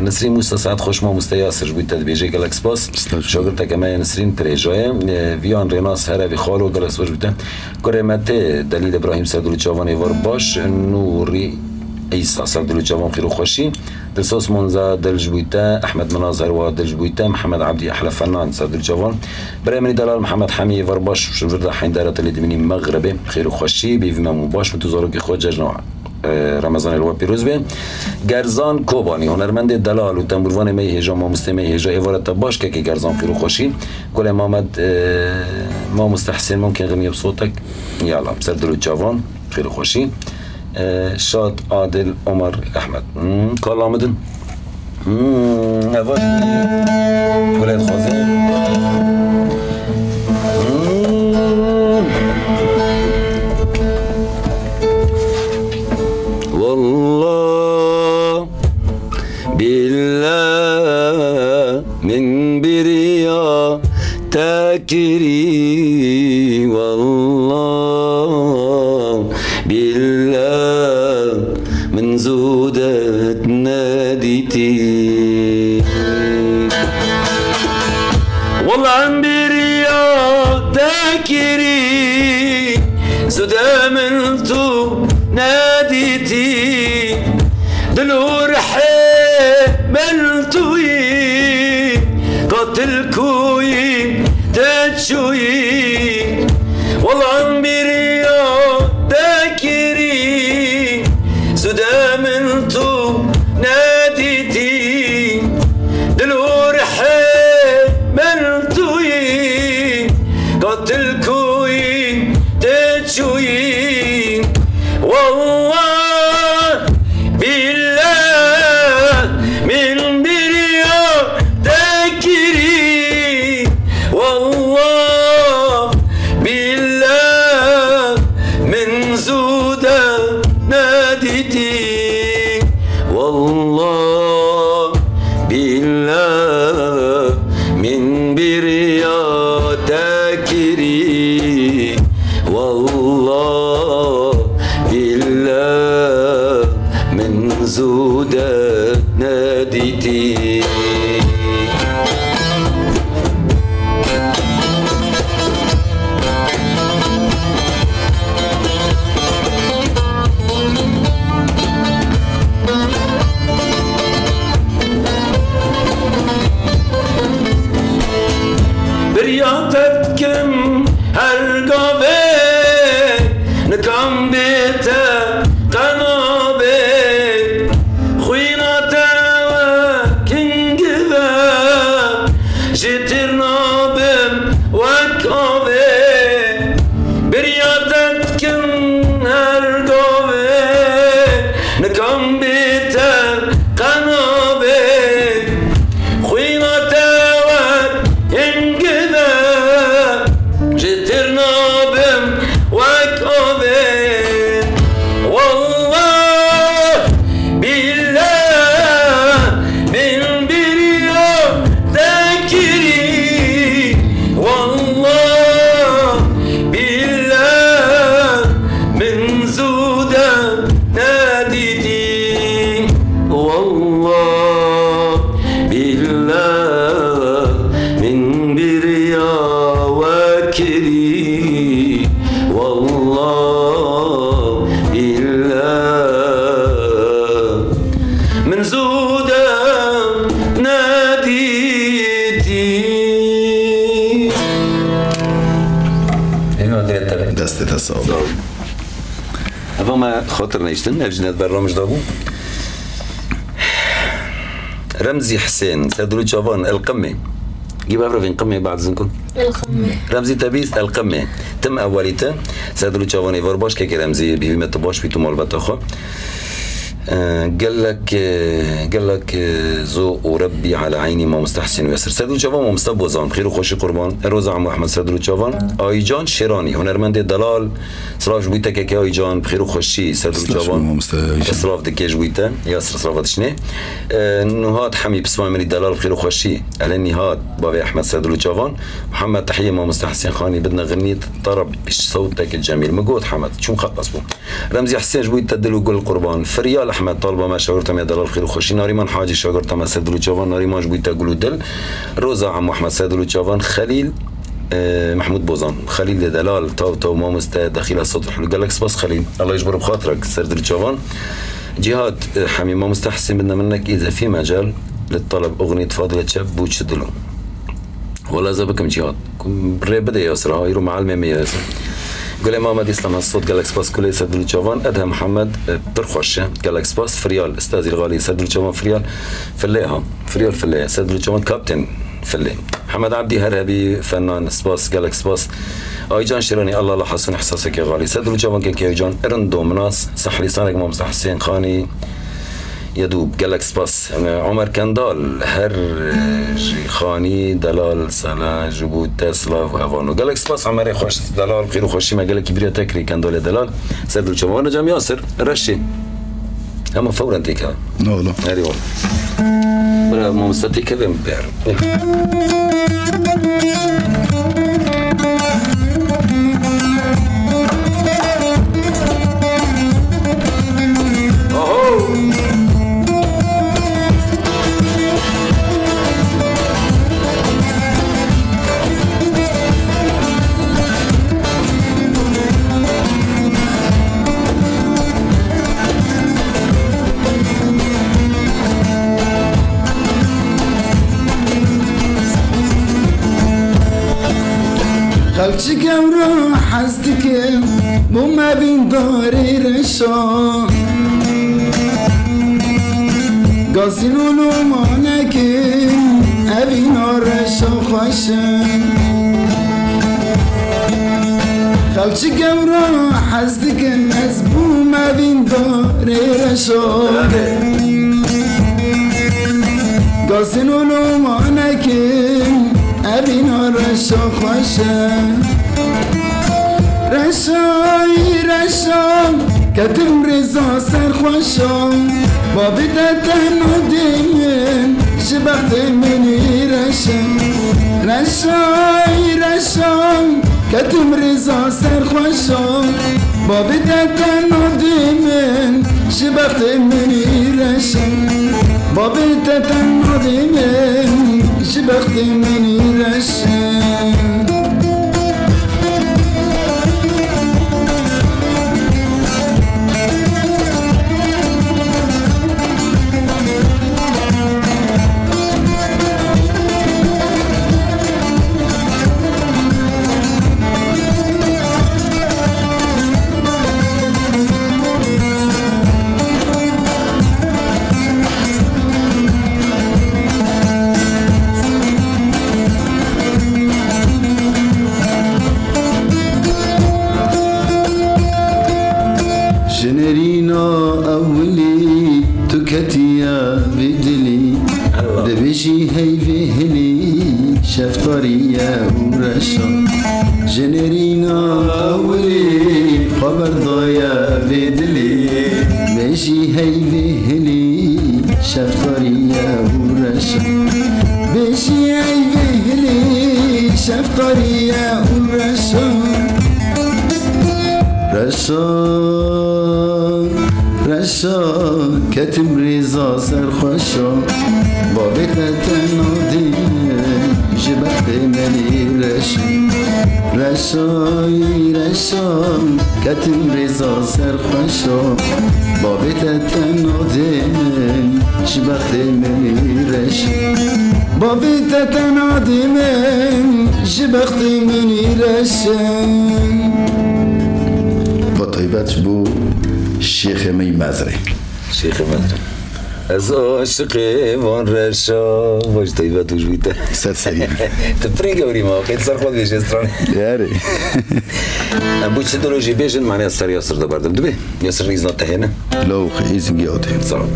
نسرين موسى سعد خوش ما موسى ياسر بيتا بيجي قالك سباس شاغرتا كما نسرين تريجايا فيان ريناس هربي خالو قالك سباس بيتا كريماتي دليل ابراهيم سادلو جوان ايفار باش نوري عيسى سادلو جوان خير وخشي دلسوس منزا دلجبويتا احمد مناظر ودلجبويتا محمد عبدي احلى فنان سادلو جوان بريمني دلال محمد حمي ايفار باش شفردا حين دارت اللي دمني مغربي خير وخشي بيفما مباش متزارو كي خود جاجنا رمضان الوا پیروز به گرزان کوبانی هنرمند دلال و تنبوروان می هجا ما مستمع هجا ایوارت باش که گرزان پیرو خوشی گل محمد ما مستحسن ممکن غنی بصوتك يلا بسردلو جوان خير خوشي شاد عادل عمر احمد کلامدن اول ولاد خازن والله بالله من بريا تاكري والله بالله من زودت ناديتي والله عن بريا تاكري زودا منتو ناديتي دلور حملتوي قتلكوي تتشوي والله عم بريا ذاكري سودا منتو ناديتي دلور حملتوي قتلكوي تتشوي والله بالله من بريا ذاكري والله بالله من زودا ناديتي والله بالله من بريا ذاكري والله ندري والله إلا من زودة ناديتي. دست تصاب فما خاطر نيشتن أجنات برامج دابو رمزي حسين سادلو جافان القمة جيب أفرا فين قمة بعد زنكم القمة رمزي تبيس القمة تم أوليته سادلو جافان يفر باش كي رمزي بيمت باش بيتو مال بتاخو قال لك زو وربي على عيني ما مستحسن ويسر سادلو جافان ما مستبوزان بخير وخوشي قربان روزا عمو احمد سادلو جافان آيجان شيراني هنرمند دلال صراف جويتا كي آيجان بخير وخوشي سادلو جافان صراف دكي جويتا ياسر صرافات شنو نهاد حمي بسمع مني دلال بخير وخوشي على نهاد بابي احمد سادلو جافان محمد تحيه ما مستحسن خاني بدنا غنية طرب بصوتك الجميل مجود حمد شو مخلص بو رمزي حسين جويتا دلو قول القربان فريال احمد طالبه ما شاورتم يا دلال خير وخوشي ناريمان حاجي شاورتم سادلو جافان ناريمان جويتا قولوا دل روزا عمو احمد سادلو جافان خليل محمود بوزان خليل دلال تو ما مستا دخيل الصوت الحلو قال لك بس خليل الله يجبر بخاطرك سادلو جافان جهاد حمي ما مستحسن بدنا منك اذا في مجال للطلب اغنيه فاضله شاب بوتش دلو ولا زبكم جهاد بدا ياسر هاي رو معلمه ياسر قال ماما دي اسلام الصوت قال لك سباس كل سادلو جافان ادهم محمد برخوشه قال لك سباس فريال استاذي الغالي سادلو جافان فريال فلاها فريال فلاها سادلو جافان كابتن فلي محمد عبدي هرهبي فنان سباس قال لك سباس ايجان شيراني الله لا حسن احساسك يا غالي سادلو جافان كي ايجان ارندو مناس صح لسانك مام حسين خاني يدوب قال لك سباس عمر كندال هر خاني دلال سلا جبوت تسلا وهوانو قال لك سباس عمر خوش دلال خير وخوشي ما قال لك كبيره تكري كندال دلال سادلو جافان جام ياسر رشي اما فورا تيكا لا هاري والله برا ما مستطيع كلام بير خلچی کم رو حسدی که بو مبین داری رشا گازین علومانه که اوین رشا خوشه خلچی کم رو حسدی که از بو مبین داری رشا گازین علومانه که اوینا رشا خوشه رشا کتم رزا سر خوشا با بیده تنو دیمین شبخت منی رشا کتم رزا سر خوشا با بیده تنو دیمین شبخت منی با بیده تنو دیمین شبخت منی شفتارية ورشا جنرينا أولي خبر ضايا بدلي بيجي هيفي هلي شفتارية ورشا بيجي هيفي هلي شفتارية ورشا رشا كتم رزا سرخوشا بابك تنادي جبخت مني رشا رشای رشام کتم رزا سرخوشا با بیت تناده من شبخت منی رشام با بیت تناده من شبخت منی رشام با طیبتش بو شیخ می مزره شیخ مزره از عاشق وان رشا باش طیبت وش بیته سرسریم تبريق أوري ما قيد صار خود بيش استران یاری أبوش تدولوجي بيجن معناها صار ياسر دبردم دبي ياسر ريزنا تهينا لو خیز گیاده صار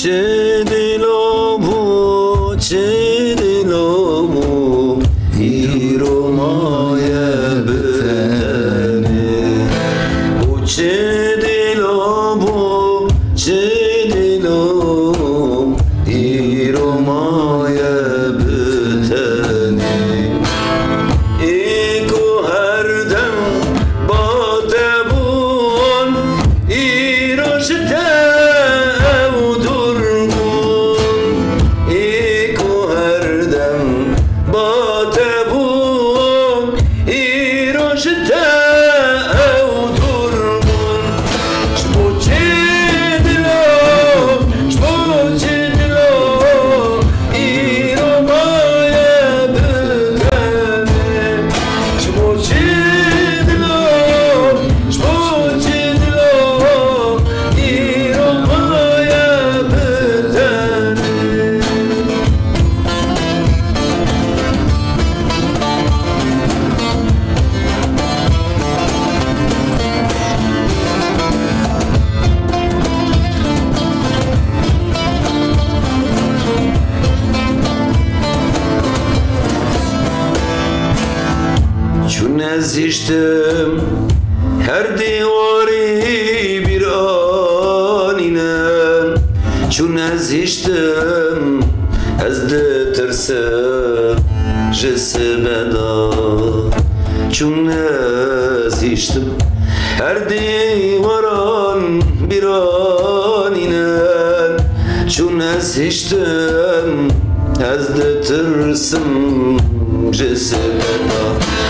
چه دلمو چه دلمو ایرو مایه بتنه او چه دلمو چه دلمو ایرو مایه بتنه ایکو هر دم با دبون ایرو شده چون نزیشتم هر دیواری بیرانینم چون نزیشتم از ده ترسم جسم دا چون نزیشتم هر دیواران بیرانینم چون نزیشتم از ده ترسم جسم دا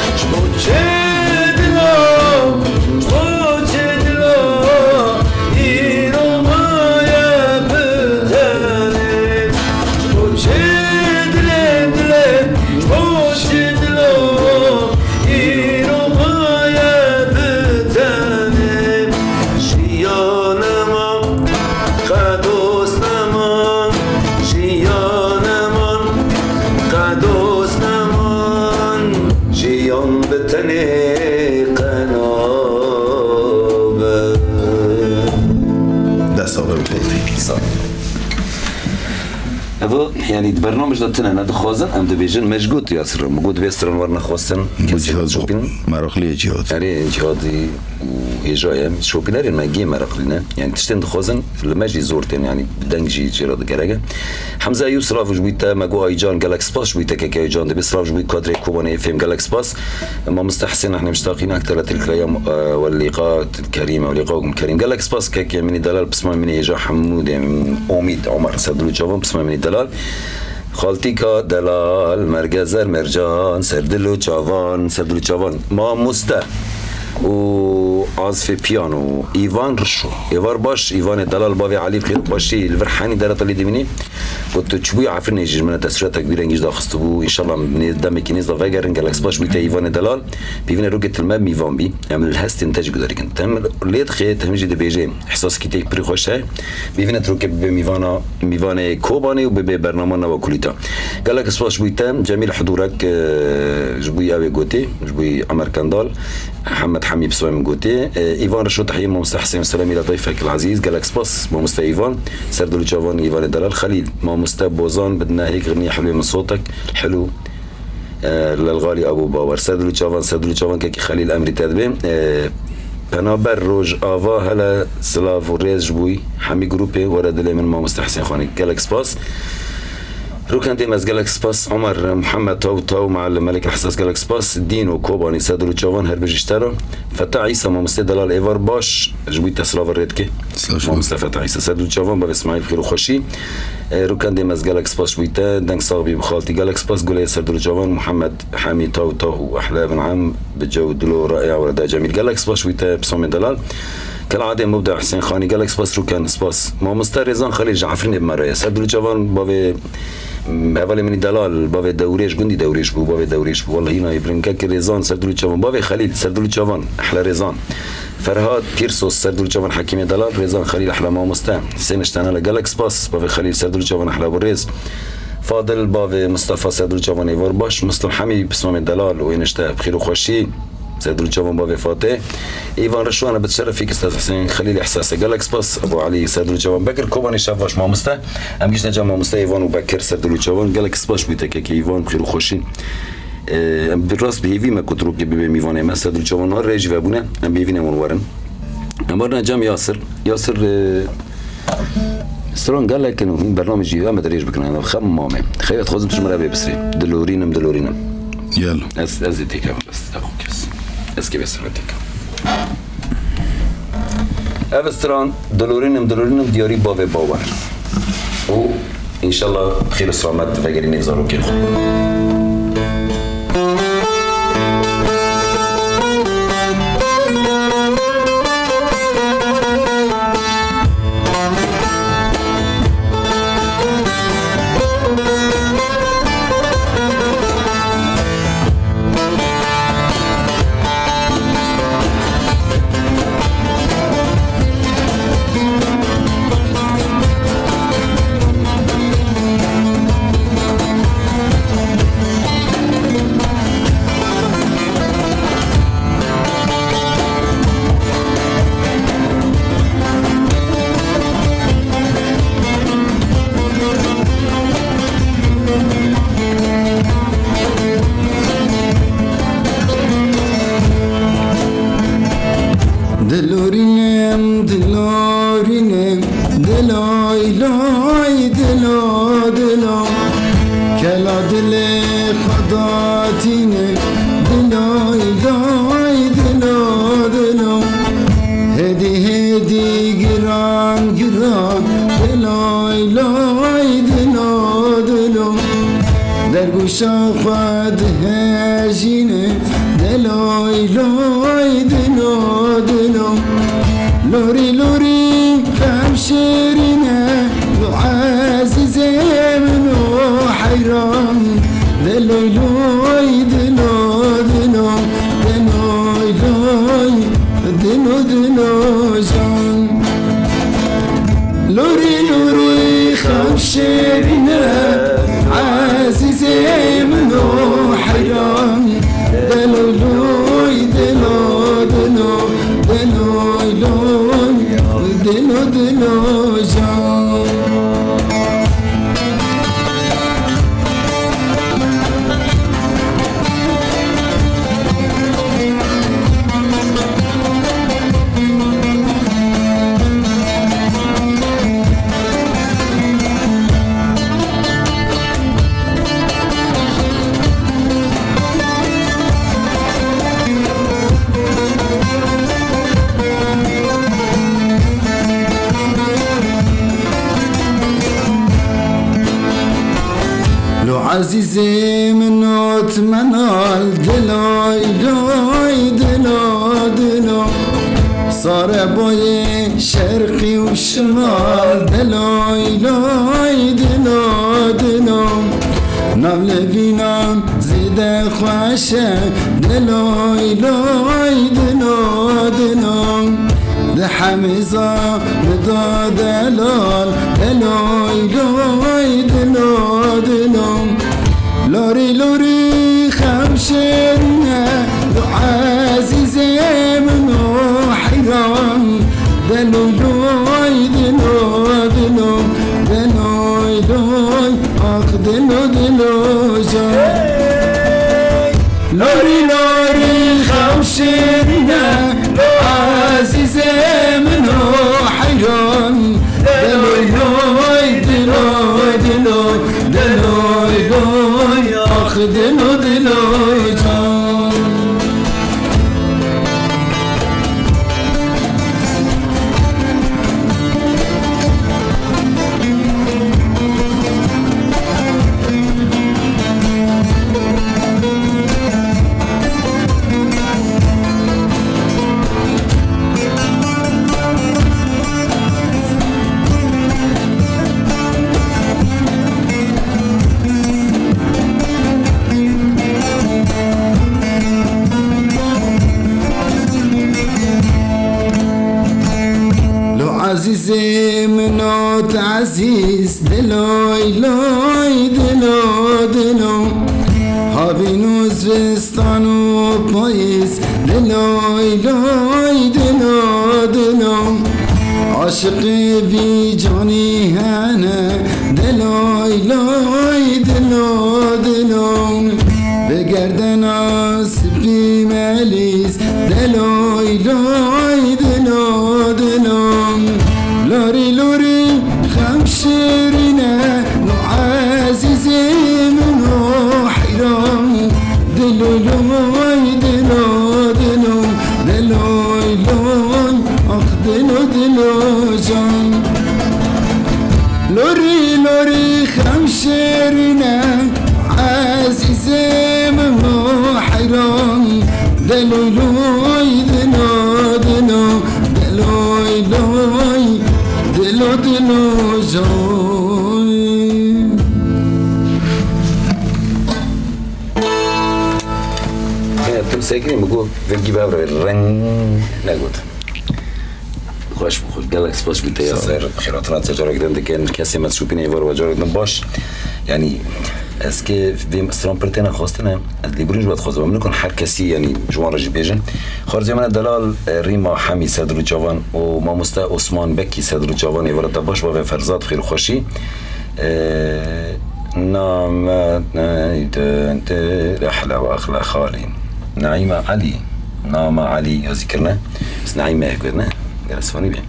يعني البرنامج ده تنا ند خوازن هم دبيجن مشغول ياسر موجود بيسترن ورنا خوازن جهاد شوبين مراقلي جهاد يعني جهادي ويجاي شوبيناري ما جي مراقلنا يعني تشتن خوازن المجلي زورتين يعني بدنجي جراد جرجة حمزة يوسف وجبيتا مجو ايجان جالاكس باس وجبيتا كي ايجان ده بس وجبيت كادري كوباني فيلم جالاكس باس ما مستحسن احنا مشتاقين اكثر لتلك الايام واللقاءات الكريمه ولقاءكم الكريم جالاكس باس كي من دلال بسمع مني ايجا حمود اميد عمر سدلو جواب بسمع مني دلال خالتیکا دلال مرگزر مرجان سردلو چاوان ما مسته و عازف پیانو ایوان رشو ایوار باش ایوان دلال باوی علی خیر باشی الورحانی داره طلی دیمینی و تو چبوی عفر نیجیش من تصویرات تکبیر انگیش داخست بو انشالله دم کنیز دا وگرن گلکس باش بیت ایوان دلال بیوین رو گت الماء میوان بی عمل الهست انتاج گذاری کن تم لید خیت همجی دی بیجه احساس کی تک پری خوشه بیوین رو که به میوان کوبانی و به برنامه نوا کلیتا گلکس باش بیت جمیل حضورک جبوی اوی گوتی جبوی عمر کندال محمد حميد بسوام قوتي ايفان رشو تحيه ماموستا حسين سلامي لضيفك العزيز جالاكس باس ماموستا ايفان سردلو تشافان ايفان دلال خليل ماموستا بوزان بدنا هيك غنية حلوة من صوتك حلو للغالي ابو باور سردلو تشافان كي خليل امري تدبي بنابر روج آوا هلا سلاف و ريز جبوي حمي جروبي ورد لي من ماموستا حسين خاني جالاكس باس روكان ديم از جالاكس باس عمر محمد تو مع الملك الحساس جالاكس باس دينو كوباني سادرو تشافان هربج اشترى فتح عيسى ماموستا دلال ايفار باش جبوي تسلاف الريدكي ماموستا فتح عيسى سادرو تشافان باب اسماعيل خير وخشي روكان ديم از جالاكس باس شويتا دنك صاحبي بخالتي جالاكس باس قولي سادرو تشافان محمد حامي تو احلى بن عم بجو دلو رائع وردا جميل جالاكس باس شويتا بسومي دلال كالعادة مبدع حسين خاني جالاكس باس روكان سباس ماموستا ريزان خليل جعفرين بمرة سادرو تشافان باب اولی منی دلال باوی دوریش گندی دوریش بو والله اینا یبرنکه که رزان سردلو چوان باوی خلیل سردلو چوان احلى رزان فرهاد تيرسوس سردلو چوان حکیم دلال رزان خلیل احلى ماموستا حسين اشتانا لجالاكس باس باوی خلیل سردلو چوان احلى برز فاضل باوی مصطفى سردلو چوان ایوار باش مسلم حمید بسم دلال و اینشتا بخیر و خوشی سردلو چوان باوی فاتح ایوان رشو انا بتشرف فيك استاذ حسين خليل احساسه جالاكس باس ابو علي سردلو چوان بكر كوباني شافاش ماموستا ام جيش نجا ماموستا ايوان وبكر سردلو چوان جالاكس باس بيتك كي ايوان بخير وخوشي ام بالراس بهيفي ما كنت روك بي ميوان ما سردلو چوان نهار ريجي وابونا ام بهيفي نمون ورن امرنا جام ياسر سترون قال لك انه برنامج ما ادري ايش بكنا خمامه خيرت خوزم مش مرابي بسري دلورينم يلا ازيتك بس اخوك اسكي بس رتك افستران دلورينم دياري باوي باور و ان شاء الله خير السلامات فاجرين يزاروا كيخو عزیزی منوت منال دلای دلای دلا دلا ساره بای شرقی و شمال دلای دلای دلا دلا نبل بینم زیده خوشه دلای دلای دلا دلا ده حمیزا بدا دلال دلای دلای دلا دلا لوری لوری خمشرنا دو عزیز منو حیران دلو دوی دلو دلو دلو دوی آخ دلو دلو جان لوری لوری خمشرنا دو عزیز منو حیران دلو دوی دلو دلو دلو دوی آخ دلو دلو جان عزیزی منوت عزیز دلوی لوی دلو دلو هاوینو زوستان و پاییز دلوی لوی دلو دلو عاشقی بی جانی هنه دلوی لوی دلو دلو بگردن آسبی ملیز دلوی لوی دلو دلو لوری لوری خمشرنا نو عزیزی منو حیران دلو لوی دلو دلو دلوی لوی آخ دلو دلو جان لوری لوری خمشرنا عزیزی منو حیران دلو لوی دلو دلو دلوی لوی دلو دلو جوی تمسكني بقول فيجي بابر الرن نقول خوش بخور جالكس باش بتياسر خيرات تجارة جدا كان كاسي ما تشوفين يفر وجارة جدا باش يعني اسكي فيم استرام برتنا خواستنا اللي بريج بعد خواستنا منكم حر كسي يعني جوان رجي بيجن خارج من الدلال ريما حمي صدر جوان وما مستا عثمان بكي صدر جوان يورد باش و فرزاد خير خوشي نعم انت رحلة واخلا خالي نعيمة علي نعم علي ذكرنا بس نعيمة هكذا جلسوني بيه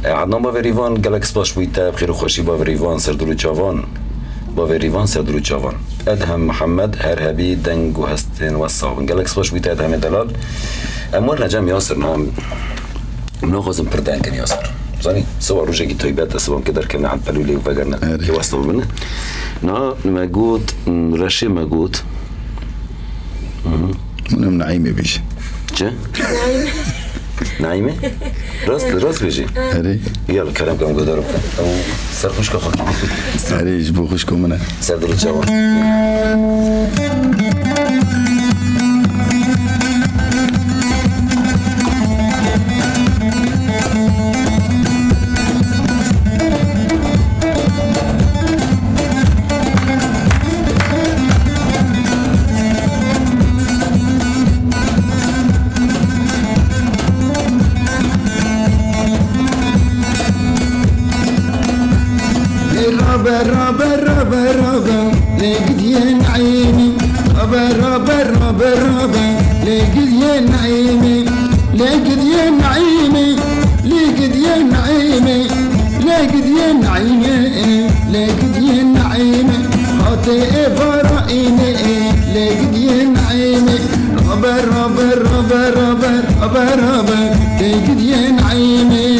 عدنا با ريفان جالكس باش بويتا بخير خوشي با ريفان صدر جوان باوریوان صدر جوان ادهم محمد هرهبی دنگ و هستن و صابن گلکس باش بیت ادهم دلال امور نجم یاسر نام مناخذ پردن کن یاسر زنی سوار روزی کی توی بعد سوام که در کم عند بلولی و بگرن که واسطه منه نه موجود رشی موجود منم نعیمه بیش چه نعیمه راست بیشی آره یالا کلام کم گذارم او سرخوش که خاکی آره جبو خوش کمونه صدر جوان رابر لقد ينعيمي رابر لقد ينعيمي لقد ينعيمي لقد ينعيمي لقد ينعيمي لقد ينعيمي خاطئ فرائني لقد ينعيمي رابر لقد ينعيمي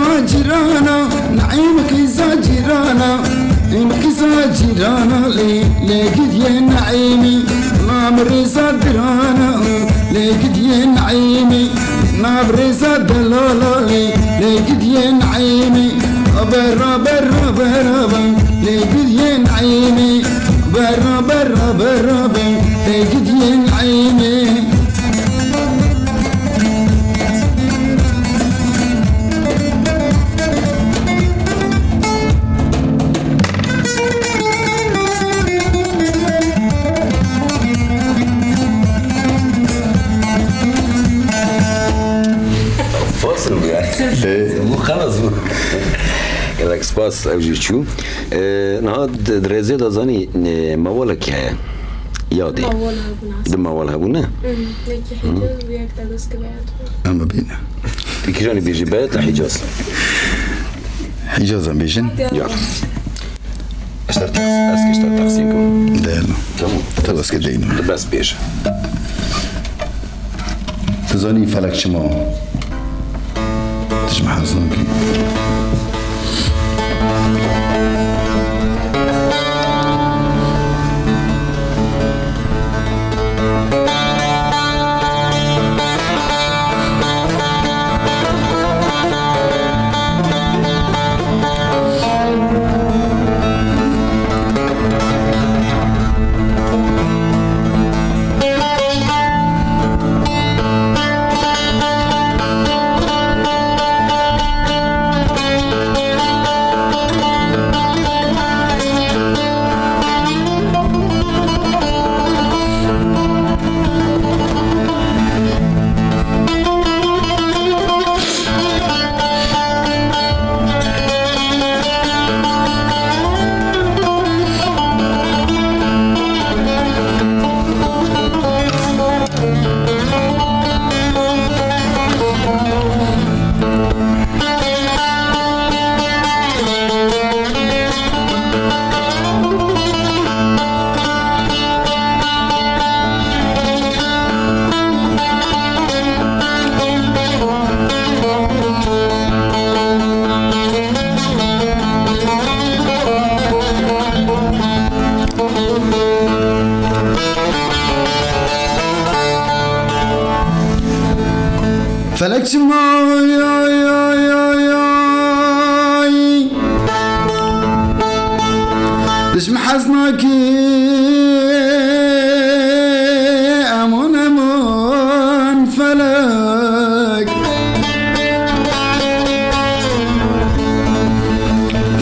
زاجرانا نعيمك زاجرانا نعيمك زاجرانا لقد يا نعيمي نامري زادرانا لقد يا نعيمي نامري زادلالا لقد يا نعيمي برا برا برا لقد يا نعيمي برا برا برا لقد يا نعيمي فاصل يعني مو خلص قال لك سباس اوجي شو نهاد درزي دزاني مولك يا يادي مولها بنا لكي حجاز وياك تدس كبيات اما بينا بكيجاني بيجي بيت حجاز حجاز بيجن يلا اشترت اسكي اشترت تقسيمكم دايلا تمام تبس كدينا بس بيش تزاني فلك شما تجمع حزنك فلك شما يا يا يا يا دش محزنك أمون أمون فلك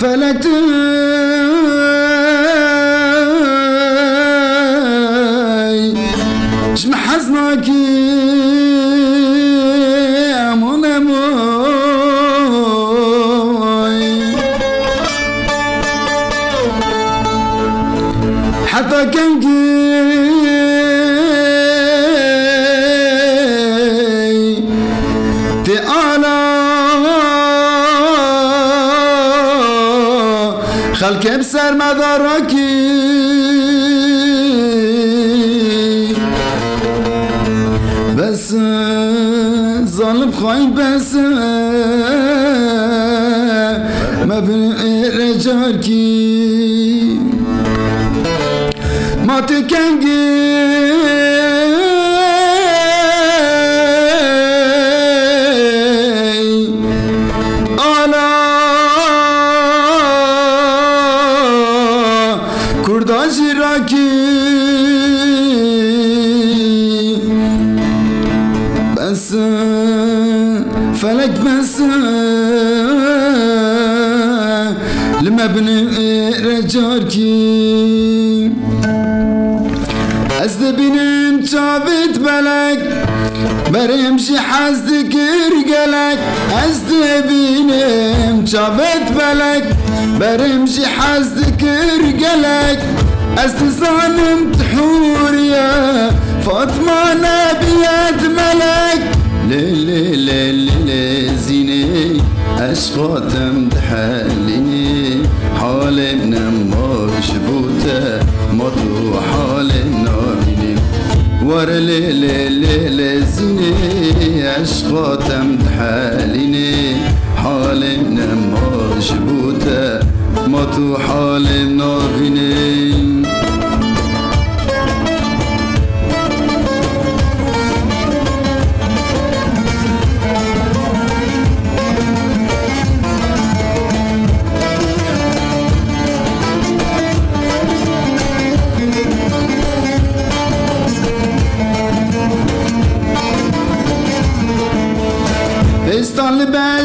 فلك دش محزنك حتى كان تعالى خلك بسر مدارك بس ظالم خاين بس ما بين رجالك ما تكنجي على كرداج راكي بس فلك بس لما بني رجالكي أزدبينم شافت بلك برمشي حزدك رجالك أزدبينم شافت بلك برمشي حزدك رجالك أستظنم تحور يا فاطمة نبيات ملك ليلي ليلي ليزيني أشخاطم تحليني حالي بنم مشبوطة مطو حالي نابيني ور ليلي ليلي زيني أشخاطم تحليني حالي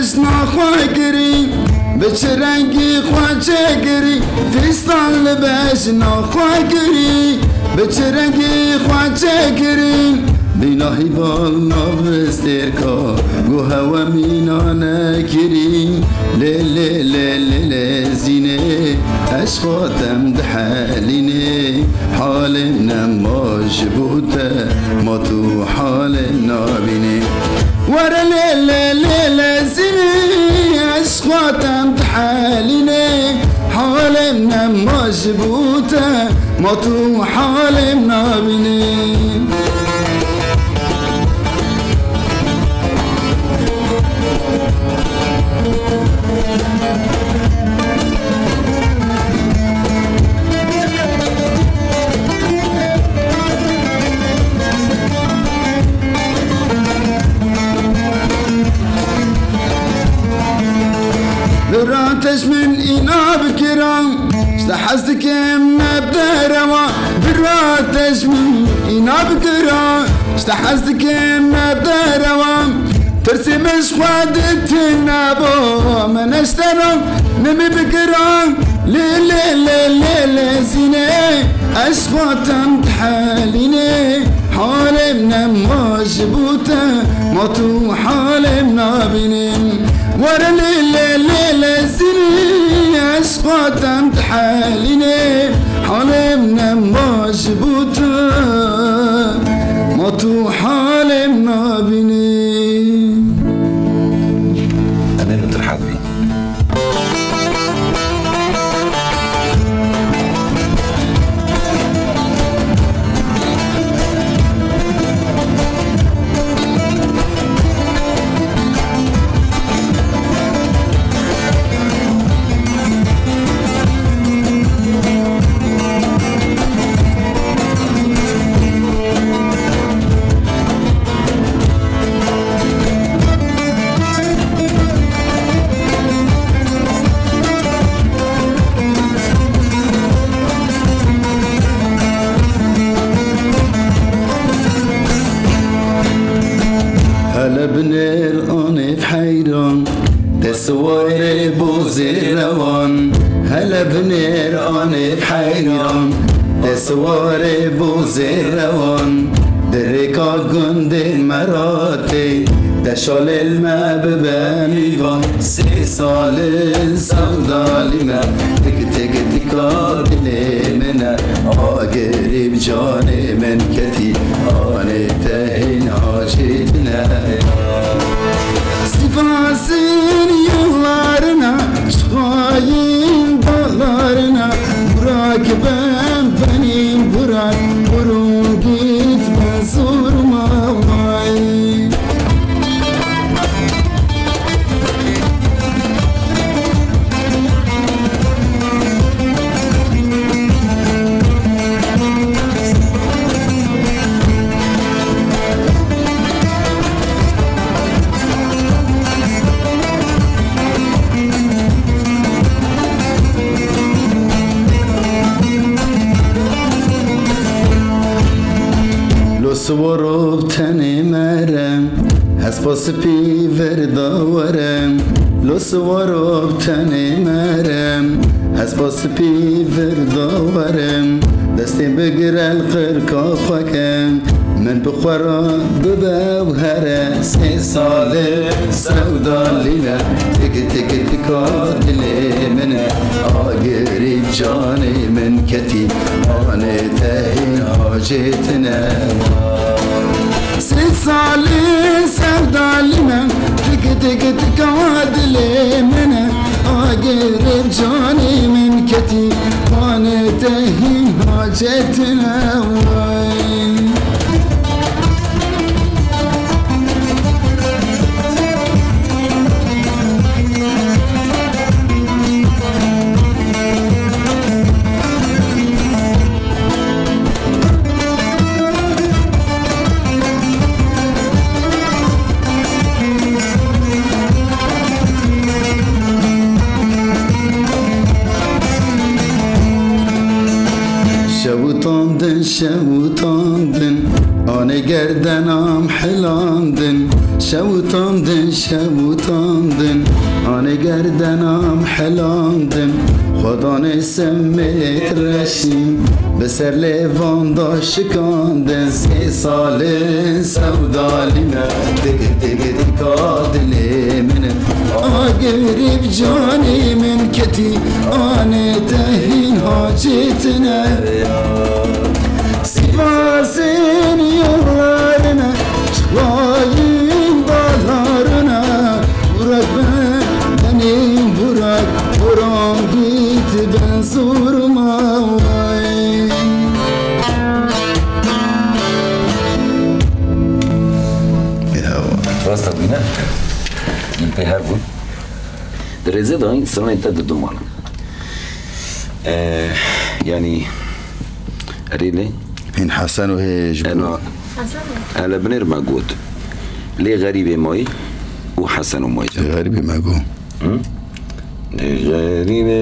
اشنا خواكري بچرنگی خواچگری فستان لبشنا خواکری بچرنگی خواچگری بینا هیوال نابستر کا گو هوا مینا نکری لیلی لیلی لیزینه اشخاطم دحالینه حال نماش بوده ما تو حال نابینه ورا لیلی لیلی زینه اشخاطم دحالینه حال نماش بوده ما تو حال نابینه براتش من اینا بکرم استحزتك مبدا روا براتش من اینا بکرم استحزتك مبدا روا ترسمش خودت نبا من اشترم نمی بکرم لیلی زینه اشخاطم تحالینه حالم نماش بوته ما تو حالم نابینیم ورا لیلی زینه اشخاطم تحالینه حالم نماش بوته ما تو حالم نابینیم أنا ترحب بي هلا بنر آني في حيران تصور بوزي روان هلا بنر آني في حيران تصور بوزي روان دركا قند مراتي دشال الماء ببانيوان 3 سال سودالي ما تك تك تكا دلي منا قريب جاني من كتي آني تهين عاشتنا استفاسين يولارنا شخاين دولارنا براك بان بنين براك برون جيت بزور مواي صورو بتني مرم هسپاس پی ورداورم لو صورو بتني مرم هسپاس پی ورداورم دستیم بگر القرقا خاکم من بخورا ببوهره 3 سال سودالينا تك تك تكا دلي من آقري جاني من كتي آني تهين حاجتنا 3 سال سودالينا تك تك تكا دلي من آقري جاني من كتي آني تهين حاجتنا شوتاندن آن گردنم حلاندن شوتاندن آن گردنم حلاندن خدا نسمت رشیم به سر لیوان دا شکاندن 3 سال سودالیمه دیگه دیگا دلی منه آگریب جانی من کتی آن تهین حاجتنه سیواسین یولارنه چخوایین بالارنه برک benim burak buram git ben sorma vay Rasta bine? Din pe herbul. درزه دا این سرانه تا دومانا يعني أريلي هين حسن وهي جبور أنا على بنير ماجود ليه غريبة ماي وحسن وماي غريبة ماجو غريبة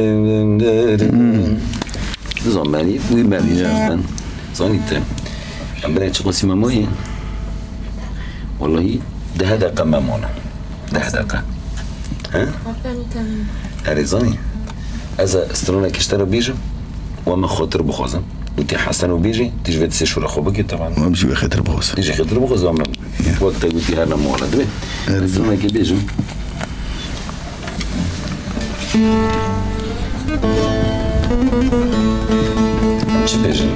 زماني ويمالي جاستن زاني تام بنيت شو قسمة ماي والله ده هذا قمامونا ده هذا قا ها أريزاني أذا استرونا كشتروا بيجو وما خاطر بخوزم وتي حسن وبيجي تيجي في 6 شهور خوبك طبعا ما بيجي بخاطر بخوز يجي خاطر بخوز وعمل وقت قلتي هذا مولد بيه استرونا كي بيجو مش بيجي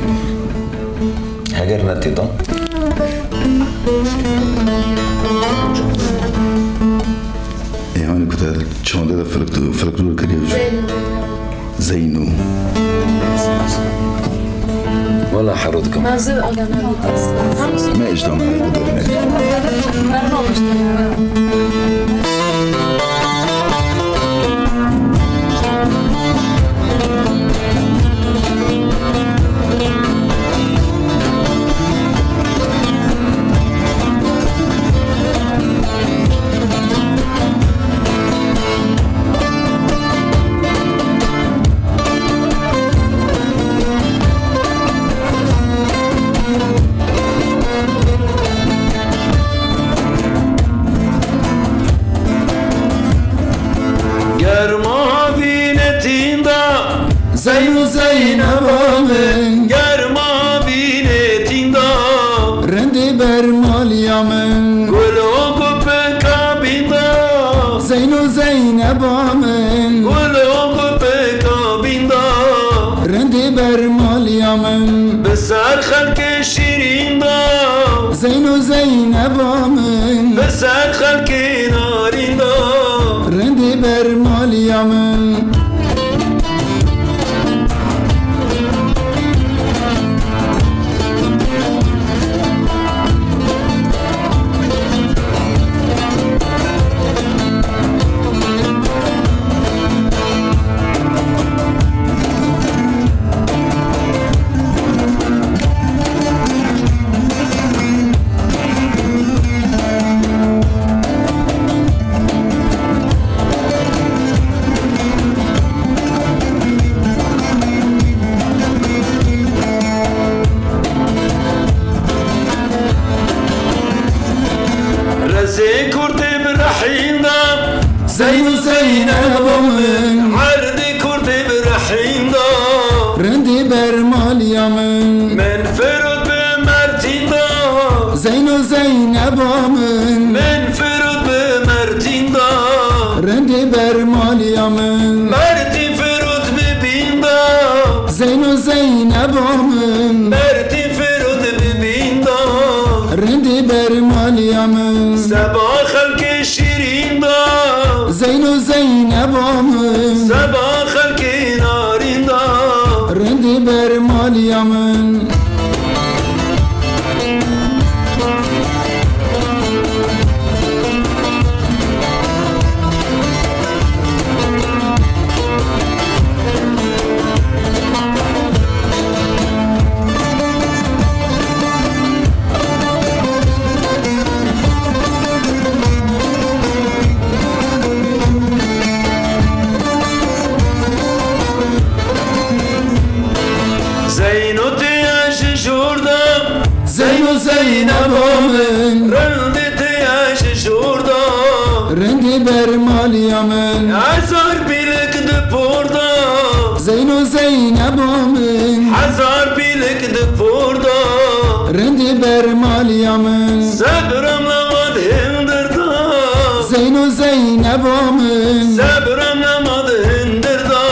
هاجرنا تيضا يعني كنت شلون ده فلكتور كريم زينو ولا حرودكم ما زال أنا ما إيش دام زينو زينبامن گرما بینتین دا رندی برمالیامن گلو گپکا بیندا زينو زينبامن گلو گپکا بیندا رندی برمالیامن بسر خلق شیرین دا زينو زينبامن بسر خلق نارین دا رندی برمالیامن زينو زينبامن عردي كردي برحين دا رندي برمالیامن من فرود بمرتين دا زينو زينبامن من فرود بمرتين دا رندي برمالیامن مرتين فرود ببين دا زينو زينبامن مرتين فرود ببين دا رندي برمالیامن سبا خلق شيرين دا زينو زينبامن سبا خلق نارين دا رندي برمالیامن زينو من هزار بیلک دپوردا زین و زینب من هزار بیلک دپوردا رند بر مالیا من صبرم نماد هندردا زین و زینب من صبرم نماد هندردا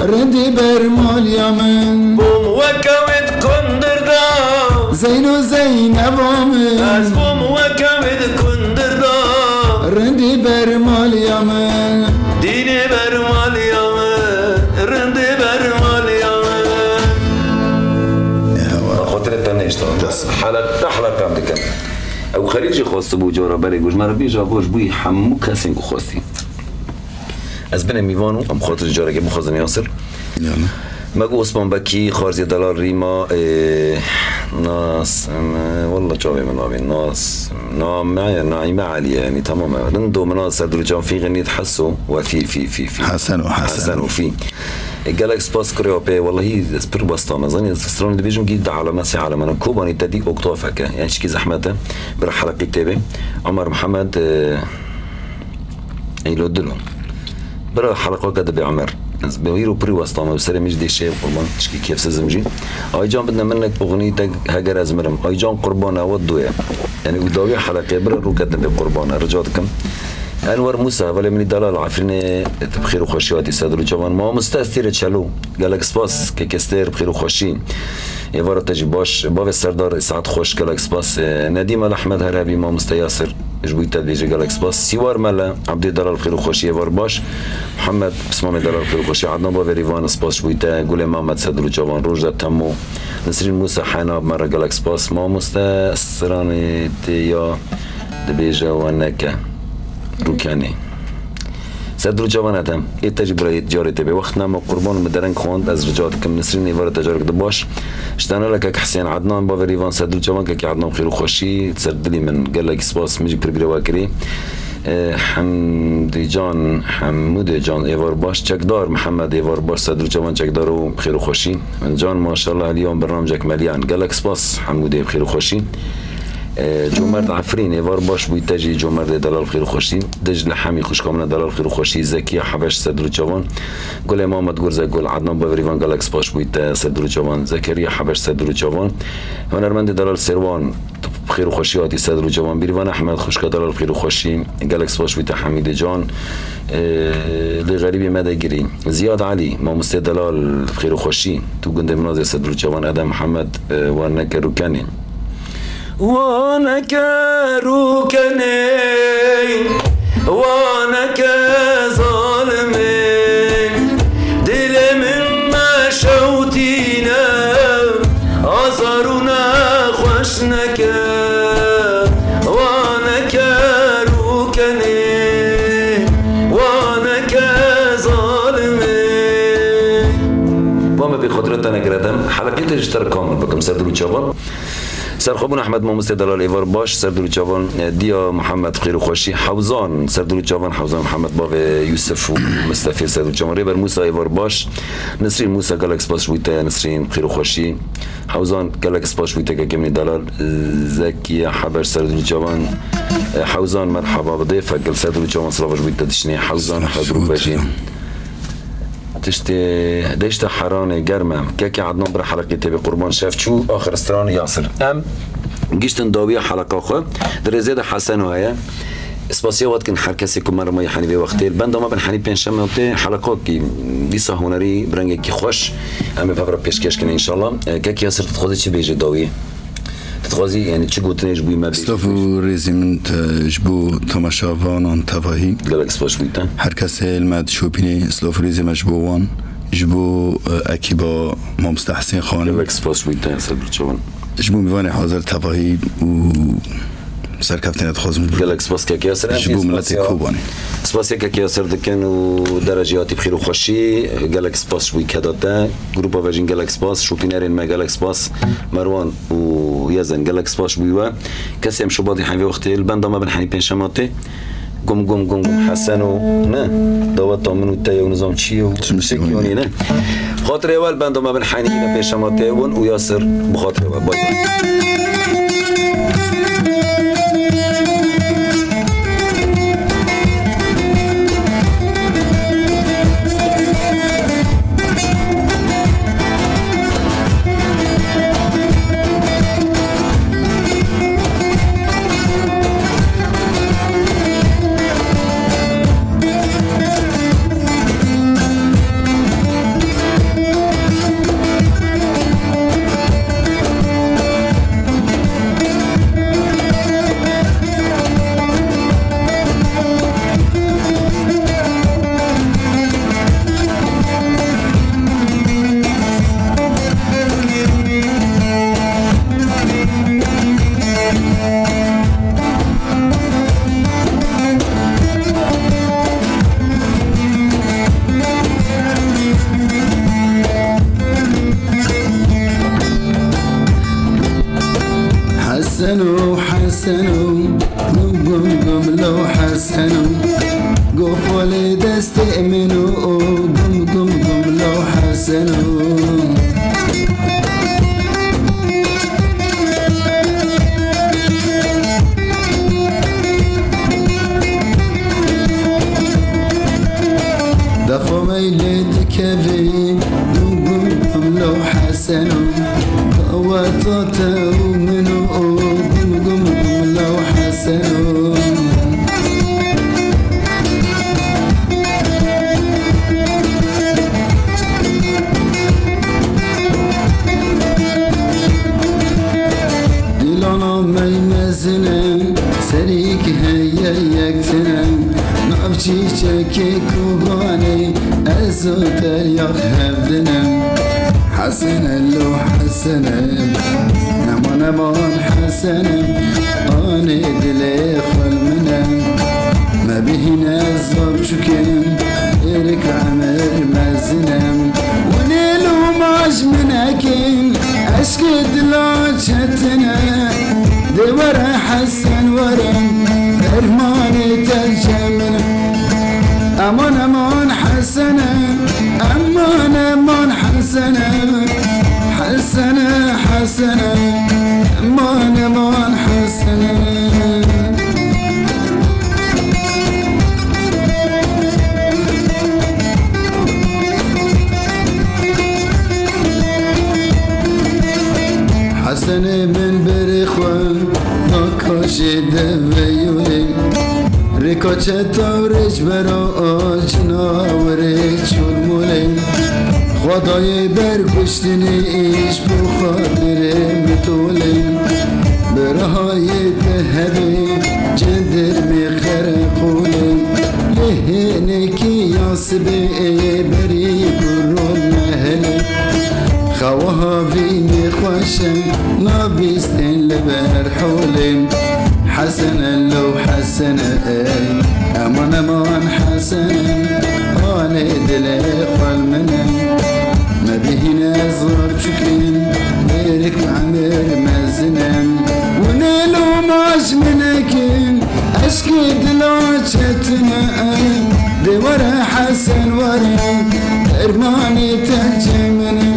رند بر مالیا من بوم وکوید کندردا زین و زینب از من بوم وکوید کندردا رند بر مالیا من دینی بر مالیامه رندی بر مالیامه خاطرت نشتا حلقه هم دکن او خلیجی خواسته بو جارا بری گوش مرا بیجا باش بوی همو کسی که خواستی از بین میوانو هم خاطر جارا که بخوازم یاسر مگو عثمان بکی خارزی دلار ریما ناس والله جاوي من نامي ناس نعيمة عالية يعني تماما رندو مناس سردو جان في غنيت حسو وفي في حسن وفي جالكس باس كريوبي والله هي سبير باستانا زاني سترون ديفيجن جيد على مسي على من كوباني تدي اوكتوفك يعني شكي زحمته برا حلقة كتابي عمر محمد ايلو دلو برا حلقة كده بعمر بهيرو بري واسطامه وسري مش دي شيء قربان تشكي كيف سزمجي اي جان بدنا منك اغنيتك هاجر ازمرم اي جان قربانه ودويا يعني وداوي حلقه برا رو كدنا بقربانه رجعتكم انور موسى ولا من دلال عفرين بخير وخوشياتي سادرو جوان ما مستاستير تشالو قالك سباس كيكستير بخير وخوشي يفار تجي باش باب السردار سعد خوش قالك سباس نديم احمد هربي ما مستياسر جبوي تدريج قالك سباس سوار ملا عبد دلال بخير وخوشي يفار باش محمد بسمام دلال بخير وخوشي عدنان باب ريفان سباس جبويتا قول محمد سادرو جوان روجا تمو نسرين موسى حناب مره قالك سباس ما مستسراني يا دبيجا ونكا روكاني صدر جوانتم ایتاجی برای جاری تبی وقت نام قربان مدرن خواند از رجات کم نسرین نیوار تجارک دباش اشتنا لك حسين عدنان باوريفان صدر جوان که عدنان خير وخوشي تسردلي من قال لك سباس مجي بربري واكري حمدي جان حمود جان ايوار باش چکدار محمد ايوار باش صدر جوان چکدار و بخير وخوشي من جان ما شاء الله اليوم برنامجك مليان قال لك سباس حمود بخير وخوشي جمرد عفرين ايوار باش بوي تجي جمرد دلال خير وخوشي دج لحمي خوش كامنا دلال خير وخوشي زكي حبش صدر جوان قول امام تقول قول عدنان باوريفان جالكس باش بوي صدر جوان زكريا حبش صدر جوان هنرمند دلال سروان بخير وخوشياتي صدر جوان بيريفان احمد خوشكا دلال خير وخوشي جالكس باش بوي حميد جان لغريبي مدى زياد علي ما مستدلال بخير وخوشي تو قند منازي صدر جوان ادم محمد وانك روكاني وانا كروكني وانا كظالمي دل من ما شوتينا ازارونا خوشنك وانا كروكني وانا كظالمي وما بخطرتنا قردم حلقة اشترك كامل بكم سردلو شباب سرخوبون احمد ماموست دلال ایوار باش سردلو جوان دیا محمد خیر و خوشی حوزان سردلو جوان حوزان محمد باو یوسف و مصطفی سردلو جوان ریبر موسی ایوار باش نسرین موسی گالکس باش ویتا نسرین خیر و خوشی حوزان گالکس باش ویتا که کمی دلال زکی حبش سردلو جوان حوزان مرحبا بضيفك قال سردلو جوان صلاح ویتا دشنی حوزان حضرو باشین تشتي ديشتا حراني جرمه كاكي عدنان برا حلقة تبي قربان شاف شو آخر استران ياسر ام جيشتن داوية حلقة خو در زيادة حسن وهي اسباسيا وقت كن هر کسی که مرا حنی به وقتی بنده ما بن حنی پنجشنبه وقتی حلقات کی دیسا هنری برنگ کی خوش ام بفرا پیشکش کنه ان شاء الله كاكي ياسر تتخوزي چی بیجه داویه تتخوزي يعني چی گوتنه جبوی ما بیجه استفو ريزيمنت جبو تماشاوان تفاهي گلکس باش بیتن هر کسی المد شوپینی استفو ريزيم جبوان جبو اكيبا مستحسن خانم گلکس باش بیتن صدر جوان جبو میوان حاضر تفاهي و سركفتين تخوزم گلکس باس که یاسر جبو ملت کوبانی سپاسی که یاسر دکن و درجاتی بخیر و خوشی گلکس باس شوی کداته گروپ واجین گلکس باس شوپینرین ما گلکس باس مروان و یزن گلکس باس بیوا کسی هم شبادی حنوی وقتی البند ما بن حنی پنجشنبه قم حسن و نه دوات من و تای و نظام چی و شکیونی نه خاطر اول بند ما بن حنی پنجشنبه و یاسر بخاطر اول بای منو قم قم قم لو حسنو دفع ميلد كبي قم قم قم لو حسنو قواتاته منو قم قم قم لو حسنو سريك هيا يكتنم نبجي شكي كوباني أزود الياخ هبدنم حسنا لو حسنم نما نمان حسنم آني دلي خلمنم ما بهنا الزب شكم إرك عمر مزنم ونيلو ماج منكين أشكي دلا شتنا دورا حسن ورم ارماني تلجمن امان امان حسنه امان امان حسنه حسنه حسنه امان امان حسنه حسنه من برخوان ناکاشی دویولی ریکاچه تاورش برا آجنا ورش شلمولی خدای برگشتنی ایش بو خاطر متولی برهای تهبی جندر میخرقولی لهنه کی یاسبی بری کرون مهلی خواها فيني خوشم نابيستين لبر حولي حسنا لو حسنا امان امان حسنا آني دلي خلمنا ما بهنا زور شكرين غيرك معمر مزنا ونيلو ماش منكين اشكي دلوشتنا دورا حسن ورا ارماني تهجمنا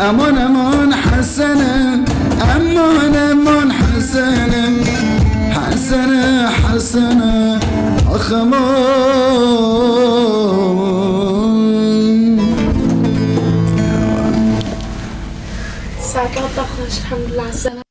امان امان حسنه امان امان حسنه حسنه حسنه اخمان ساعات تخرج الحمد لله على السلامة